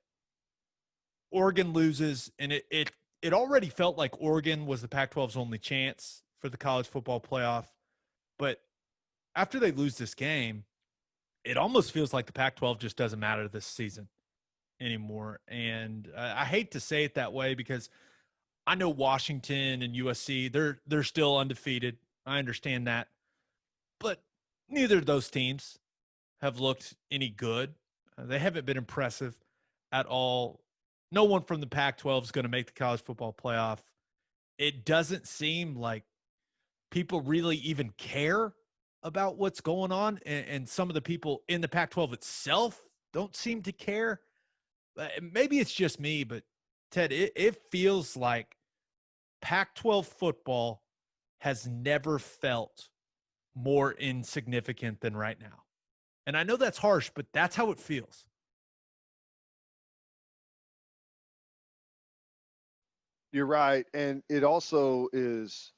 Oregon loses, and it already felt like Oregon was the Pac-12's only chance for the college football playoff. But after they lose this game, it almost feels like the Pac-12 just doesn't matter this season anymore. And I hate to say it that way, because I know Washington and USC, they're still undefeated. I understand that. But neither of those teams have looked any good. They haven't been impressive at all no one from the Pac-12 is going to make the college football playoff. It doesn't seem like people really even care about what's going on. And some of the people in the Pac-12 itself don't seem to care. Maybe it's just me, but Ted, it feels like Pac-12 football has never felt more insignificant than right now. And I know that's harsh, but that's how it feels. You're right. And it also is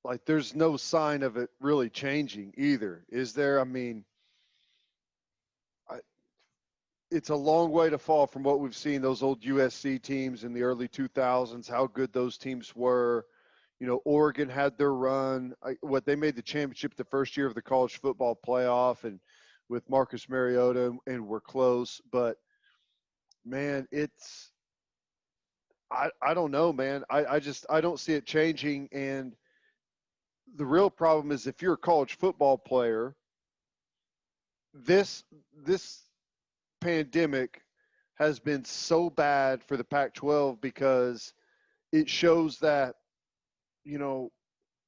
like there's no sign of it really changing either, is there? I mean, it's a long way to fall from what we've seen those old USC teams in the early 2000s, how good those teams were. You know, Oregon had their run. They made the championship the first year of the college football playoff and with Marcus Mariota, and we're close. But, man, I don't know, man. I don't see it changing. And the real problem is if you're a college football player, this pandemic has been so bad for the Pac-12 because it shows that, you know,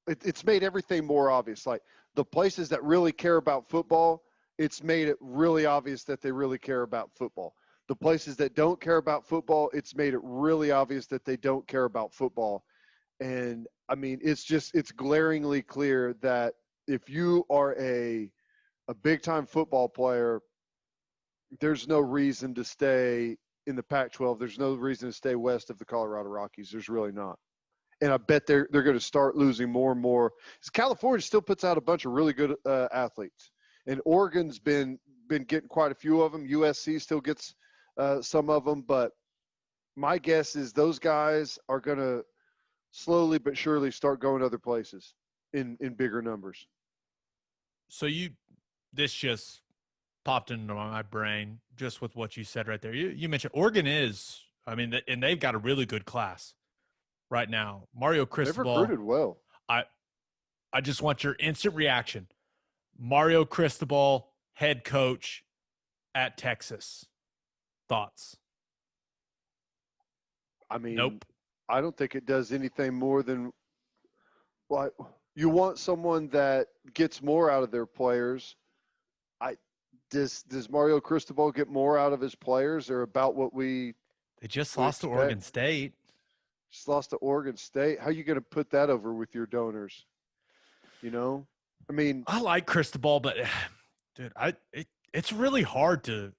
it's made everything more obvious. Like the places that really care about football, it's made it really obvious that they really care about football. The places that don't care about football, it's made it really obvious that they don't care about football. And I mean, it's glaringly clear that if you are a big time football player, there's no reason to stay in the Pac-12. There's no reason to stay west of the Colorado Rockies. There's really not. And I bet they're going to start losing more and more. California still puts out a bunch of really good athletes, and Oregon's been getting quite a few of them. USC still gets some of them, but my guess is those guys are going to slowly but surely start going other places in bigger numbers. So this just popped into my brain just with what you said right there. You mentioned Oregon is, I mean, and they've got a really good class right now. Mario Cristobal. They've recruited well. I just want your instant reaction. Mario Cristobal, head coach at Texas. Thoughts? I mean, nope. I don't think it does anything more than what you want someone that gets more out of their players. Does Mario Cristobal get more out of his players or about what they just lost to Oregon State? Just lost to Oregon State. How are you going to put that over with your donors? You know, I mean, I like Cristobal, but dude, it's really hard to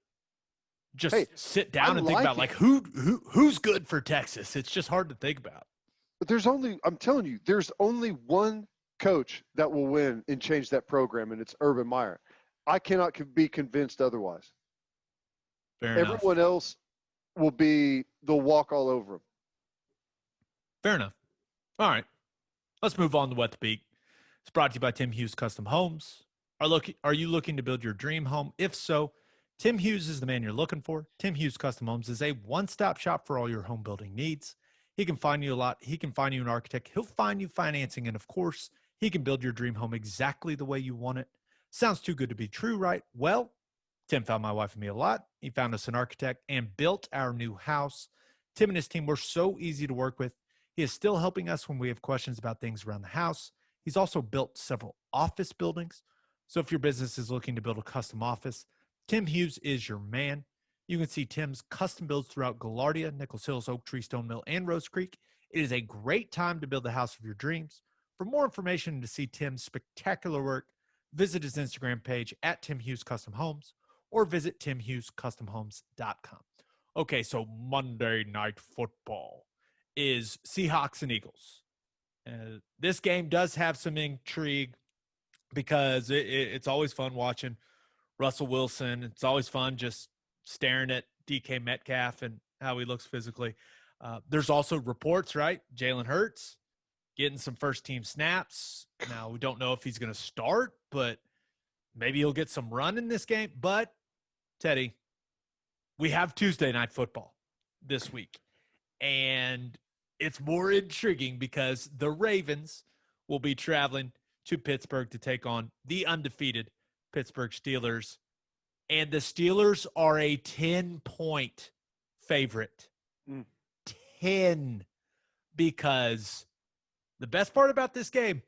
just sit down and think about like who's good for Texas. It's just hard to think about. But I'm telling you, there's only one coach that will win and change that program, and it's Urban Meyer. I cannot be convinced otherwise. Everyone else they'll walk all over them. Fair enough. All right. Let's move on to What the Beak. It's brought to you by Tim Hughes Custom Homes. Are you looking to build your dream home? If so, Tim Hughes is the man you're looking for. Tim Hughes Custom Homes is a one-stop shop for all your home building needs. He can find you a lot. He can find you an architect. He'll find you financing. And of course, he can build your dream home exactly the way you want it. Sounds too good to be true, right? Well, Tim found my wife and me a lot. He found us an architect and built our new house. Tim and his team were so easy to work with. He is still helping us when we have questions about things around the house. He's also built several office buildings. So if your business is looking to build a custom office, Tim Hughes is your man. You can see Tim's custom builds throughout Gaillardia, Nichols Hills, Oak Tree, Stone Mill, and Rose Creek. It is a great time to build the house of your dreams. For more information and to see Tim's spectacular work, visit his Instagram page at Tim Hughes Custom Homes or visit timhughescustomhomes.com. Okay, so Monday Night Football is Seahawks and Eagles. This game does have some intrigue because it's always fun watching Russell Wilson. It's always fun just staring at DK Metcalf and how he looks physically. There's also reports, right? Jalen Hurts getting some first-team snaps. Now, we don't know if he's going to start, but maybe he'll get some run in this game. But, Teddy, we have Tuesday Night Football this week. And it's more intriguing because the Ravens will be traveling to Pittsburgh to take on the undefeated Pittsburgh Steelers. And the Steelers are a 10-point favorite 10 because the best part about this game,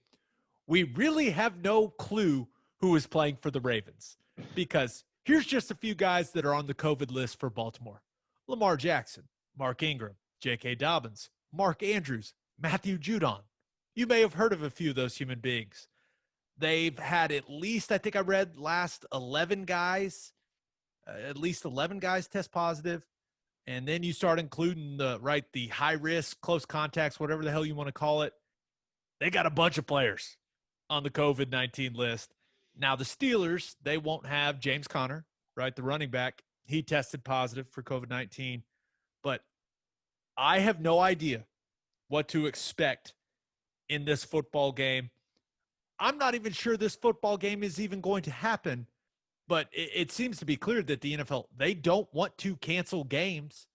we really have no clue who is playing for the Ravens because here's just a few guys that are on the COVID list for Baltimore. Lamar Jackson, Mark Ingram, J.K. Dobbins, Mark Andrews, Matthew Judon. You may have heard of a few of those human beings. They've had at least, I think I read last 11 guys, at least 11 guys test positive. And then you start including the high risk, close contacts, whatever the hell you want to call it. They got a bunch of players on the COVID-19 list. Now the Steelers, they won't have James Conner, right? The running back. He tested positive for COVID-19, but I have no idea what to expect in this football game. I'm not even sure this football game is even going to happen, but it seems to be clear that the NFL, they don't want to cancel games.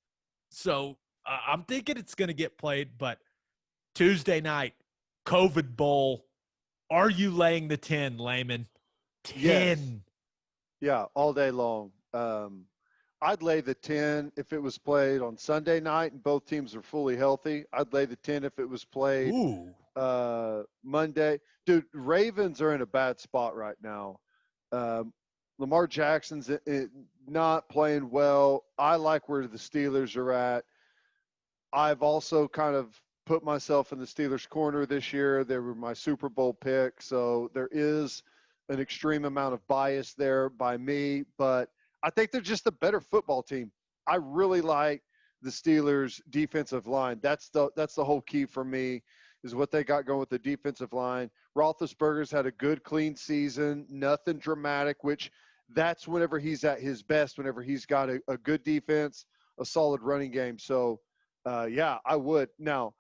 So I'm thinking it's going to get played, but Tuesday night, COVID Bowl, are you laying the 10, Lehman? 10. Yes. Yeah, all day long. I'd lay the 10 if it was played on Sunday night and both teams are fully healthy. I'd lay the 10 if it was played Monday. Dude, Ravens are in a bad spot right now. Lamar Jackson's not playing well. I like where the Steelers are at. I've also kind of put myself in the Steelers' corner this year. They were my Super Bowl pick, so there is an extreme amount of bias there by me, but I think they're just a better football team. I really like the Steelers' defensive line. That's the whole key for me is what they got going with the defensive line. Roethlisberger's had a good, clean season, nothing dramatic, which that's whenever he's at his best, whenever he's got a good defense, a solid running game. So, yeah, I would. Now,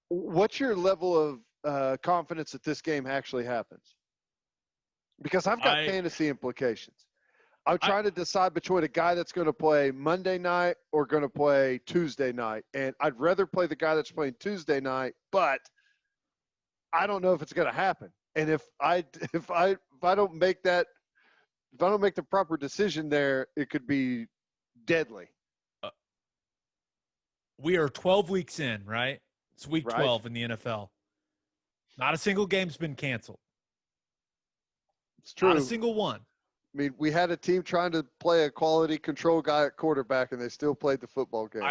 what's your level of confidence that this game actually happens? Because I've got fantasy implications. I'm trying to decide between a guy that's going to play Monday night or going to play Tuesday night. And I'd rather play the guy that's playing Tuesday night, but I don't know if it's going to happen. And if I don't make the proper decision there, it could be deadly. We are 12 weeks in, right? It's week 12 in the NFL. Not a single game's been canceled. It's true. Not a single one. I mean, we had a team trying to play a quality control guy at quarterback, and they still played the football game.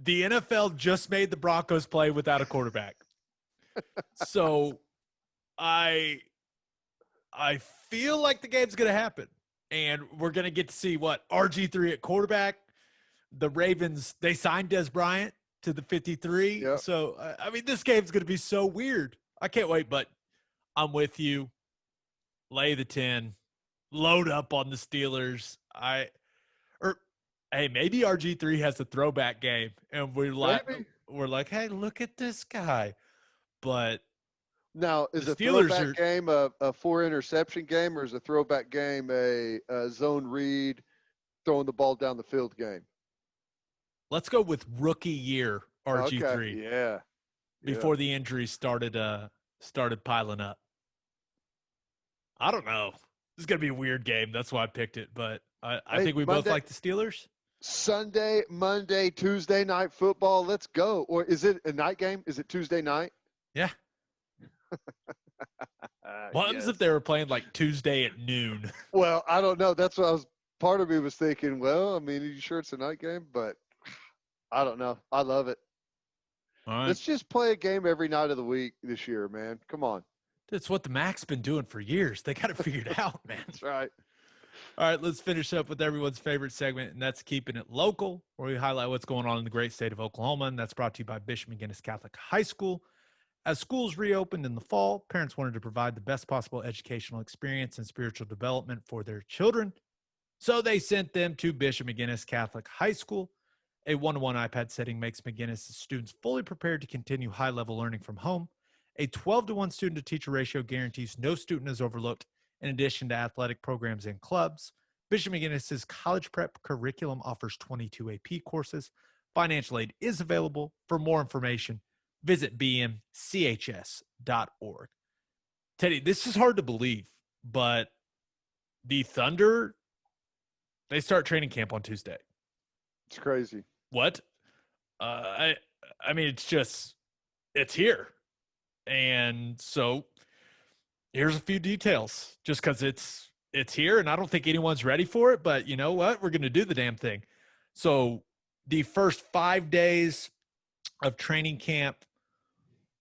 The NFL just made the Broncos play without a quarterback. So I feel like the game's going to happen, and we're going to get to see what RG3 at quarterback. The Ravens, they signed Des Bryant to the 53. Yep. So, I mean, this game's going to be so weird. I can't wait, but I'm with you. Lay the 10. Load up on the Steelers. Hey, maybe RG3 has a throwback game, and we're like, hey, look at this guy. But now, is a throwback game a 4-interception game, or is a throwback game a zone read, throwing the ball down the field game? Let's go with rookie year RG3. Okay. Yeah. Before the injuries started piling up. I don't know. This is going to be a weird game. That's why I picked it. But I think we both like the Steelers. Sunday, Monday, Tuesday night football. Let's go. Or is it a night game? Is it Tuesday night? Yeah. What happens if they were playing like Tuesday at noon? Well, I don't know. That's what part of me was thinking, well, I mean, are you sure it's a night game? But I don't know. I love it. All right. Let's just play a game every night of the week this year, man. Come on. That's what the Mac's been doing for years. They got to figure it out, man. That's right. All right, let's finish up with everyone's favorite segment, and that's Keeping It Local, where we highlight what's going on in the great state of Oklahoma, and that's brought to you by Bishop McGuinness Catholic High School. As schools reopened in the fall, parents wanted to provide the best possible educational experience and spiritual development for their children, so they sent them to Bishop McGuinness Catholic High School. A 1-to-1 iPad setting makes McGuinness students fully prepared to continue high-level learning from home. A 12-to-1 student-to-teacher ratio guarantees no student is overlooked, in addition to athletic programs and clubs. Bishop McGuinness's college prep curriculum offers 22 AP courses. Financial aid is available. For more information, visit bmchs.org. Teddy, this is hard to believe, but the Thunder, they start training camp on Tuesday. It's crazy. What? I mean, it's here. And so here's a few details just because it's here, and I don't think anyone's ready for it, but you know what? We're going to do the damn thing. So the first 5 days of training camp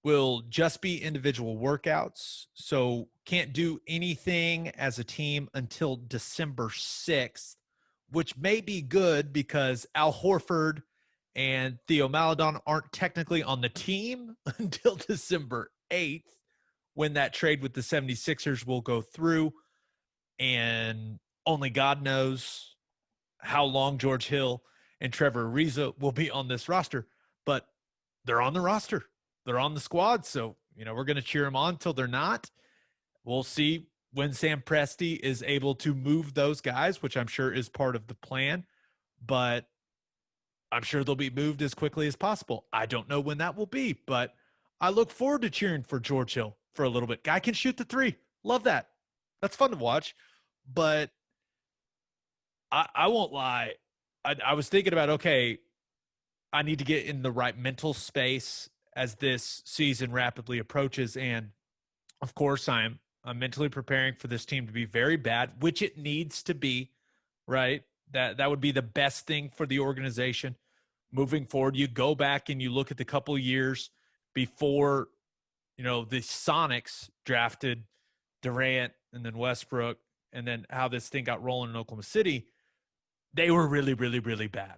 will just be individual workouts. So can't do anything as a team until December 6th, which may be good because Al Horford and Theo Maledon aren't technically on the team until December 8th, when that trade with the 76ers will go through. And only God knows how long George Hill and Trevor Ariza will be on this roster, but they're on the roster. They're on the squad. So, we're going to cheer them on until they're not. We'll see when Sam Presti is able to move those guys, which I'm sure is part of the plan, but I'm sure they'll be moved as quickly as possible. I don't know when that will be, but I look forward to cheering for George Hill for a little bit. Guy can shoot the three. Love that. That's fun to watch. But I won't lie. I was thinking about, okay, I need to get in the right mental space as this season rapidly approaches. And of course, I'm mentally preparing for this team to be very bad, which it needs to be, right? That would be the best thing for the organization moving forward. You go back and you look at the couple of years before, the Sonics drafted Durant and then Westbrook, and then how this thing got rolling in Oklahoma City. They were really, really, really bad.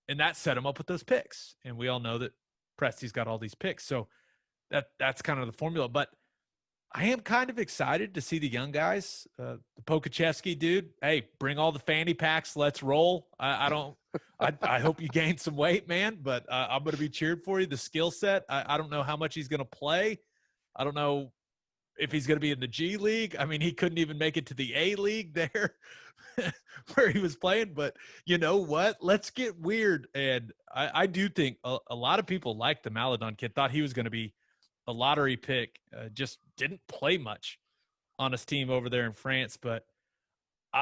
And that set them up with those picks. And we all know that Presti's got all these picks. So that's kind of the formula. But I am kind of excited to see the young guys. The Pokachevsky dude, hey, bring all the fanny packs. Let's roll. I hope you gain some weight, man, but I'm going to be cheered for you. The skill set, I don't know how much he's going to play. I don't know if he's going to be in the G League. I mean, he couldn't even make it to the A League there where he was playing. But you know what? Let's get weird. And I do think a lot of people like the Maledon kid, thought he was going to be a lottery pick, just didn't play much on his team over there in France. But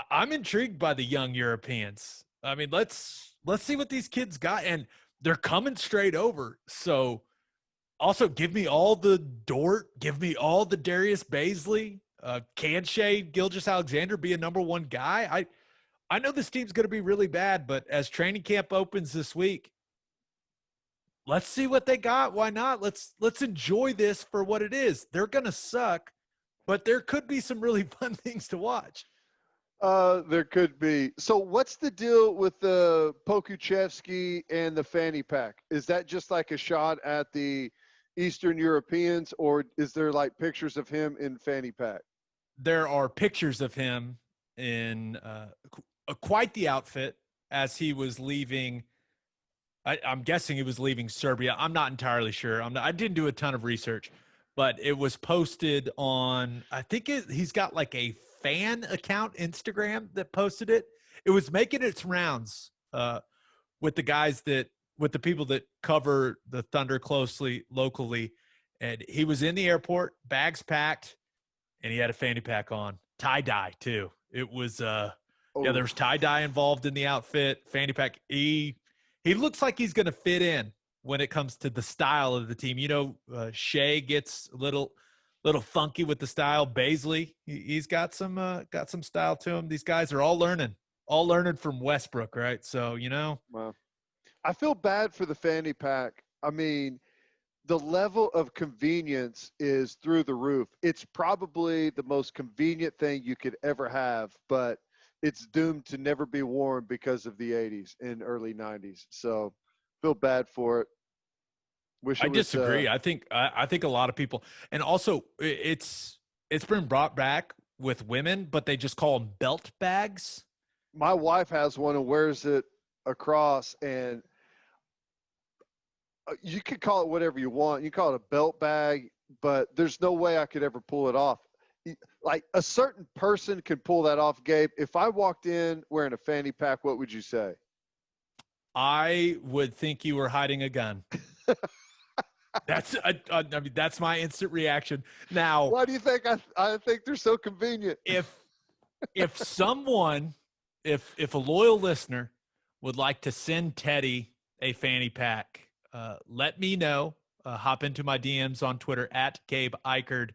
I'm intrigued by the young Europeans. I mean, let's see what these kids got. And they're coming straight over. So also give me all the Dort, give me all the Darius Baisley. Can Shea Gilgeous-Alexander be a number one guy? I know this team's going to be really bad, but as training camp opens this week, let's see what they got. Why not? Let's enjoy this for what it is. They're going to suck, but there could be some really fun things to watch. There could be. So what's the deal with the Pokuchevsky and the fanny pack? Is that just like a shot at the Eastern Europeans, or is there like pictures of him in fanny pack? There are pictures of him in quite the outfit as he was leaving. I'm guessing he was leaving Serbia. I'm not entirely sure. I didn't do a ton of research, but it was posted on, I think he's got like a fan account, Instagram, that posted it. It was making its rounds with the people that cover the Thunder closely locally. And he was in the airport, bags packed, and he had a fanny pack on. Tie-dye, too. It was, there was tie-dye involved in the outfit, fanny pack. He looks like he's going to fit in when it comes to the style of the team. Shea gets a little funky with the style. Baisley, he's got some style to him. These guys are all learning from Westbrook, right? So, Wow. I feel bad for the fanny pack. I mean, the level of convenience is through the roof. It's probably the most convenient thing you could ever have, but it's doomed to never be worn because of the 80s and early 90s. So feel bad for it. I disagree. I think a lot of people, and also it's been brought back with women, but they just call them belt bags. My wife has one and wears it across, and you could call it whatever you want. You call it a belt bag, but there's no way I could ever pull it off. Like a certain person can pull that off, Gabe. If I walked in wearing a fanny pack, what would you say? I would think you were hiding a gun. That's my instant reaction. Now, why do you think I think they're so convenient? If someone, if a loyal listener would like to send Teddy a fanny pack, let me know. Hop into my DMs on Twitter at Gabe Ikard.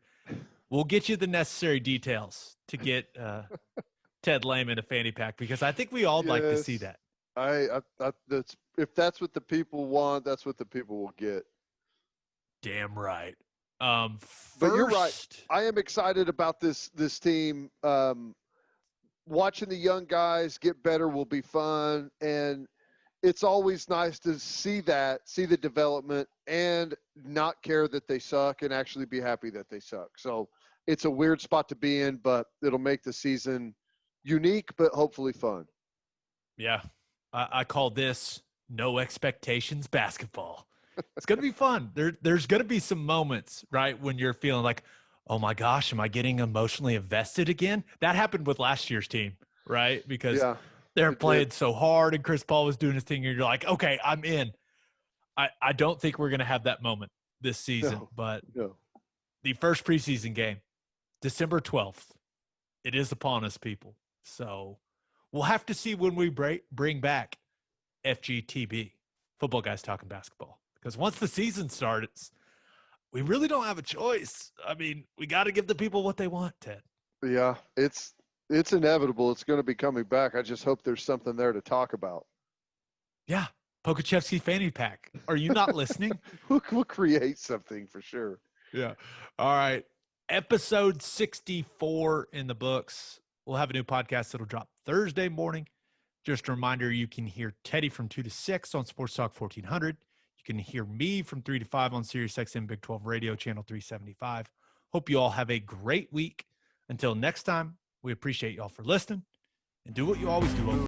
We'll get you the necessary details to get Ted Lehman a fanny pack, because I think we all like to see that. That's, if that's what the people want, that's what the people will get. Damn right. But you're right. I am excited about this team. Watching the young guys get better will be fun, and it's always nice to see the development and not care that they suck and actually be happy that they suck. So it's a weird spot to be in, but it'll make the season unique, but hopefully fun. Yeah. I call this no expectations basketball. It's going to be fun. There's going to be some moments, right, when you're feeling like, oh my gosh, am I getting emotionally invested again? That happened with last year's team, right? Because they're playing so hard and Chris Paul was doing his thing, and you're like, okay, I'm in. I don't think we're going to have that moment this season, but the first preseason game, December 12th, it is upon us, people. So we'll have to see when we bring back FGTB, Football Guys Talking Basketball. Because once the season starts, we really don't have a choice. I mean, we got to give the people what they want, Ted. Yeah, it's inevitable. It's going to be coming back. I just hope there's something there to talk about. Yeah, Pokachevsky fanny pack. Are you not listening? We'll create something for sure. Yeah. All right. Episode 64 in the books. We'll have a new podcast that'll drop Thursday morning. Just a reminder, you can hear Teddy from 2 to 6 on Sports Talk 1400. You can hear me from 3 to 5 on SiriusXM Big 12 Radio, channel 375. Hope you all have a great week. Until next time, we appreciate y'all for listening, and do what you always do.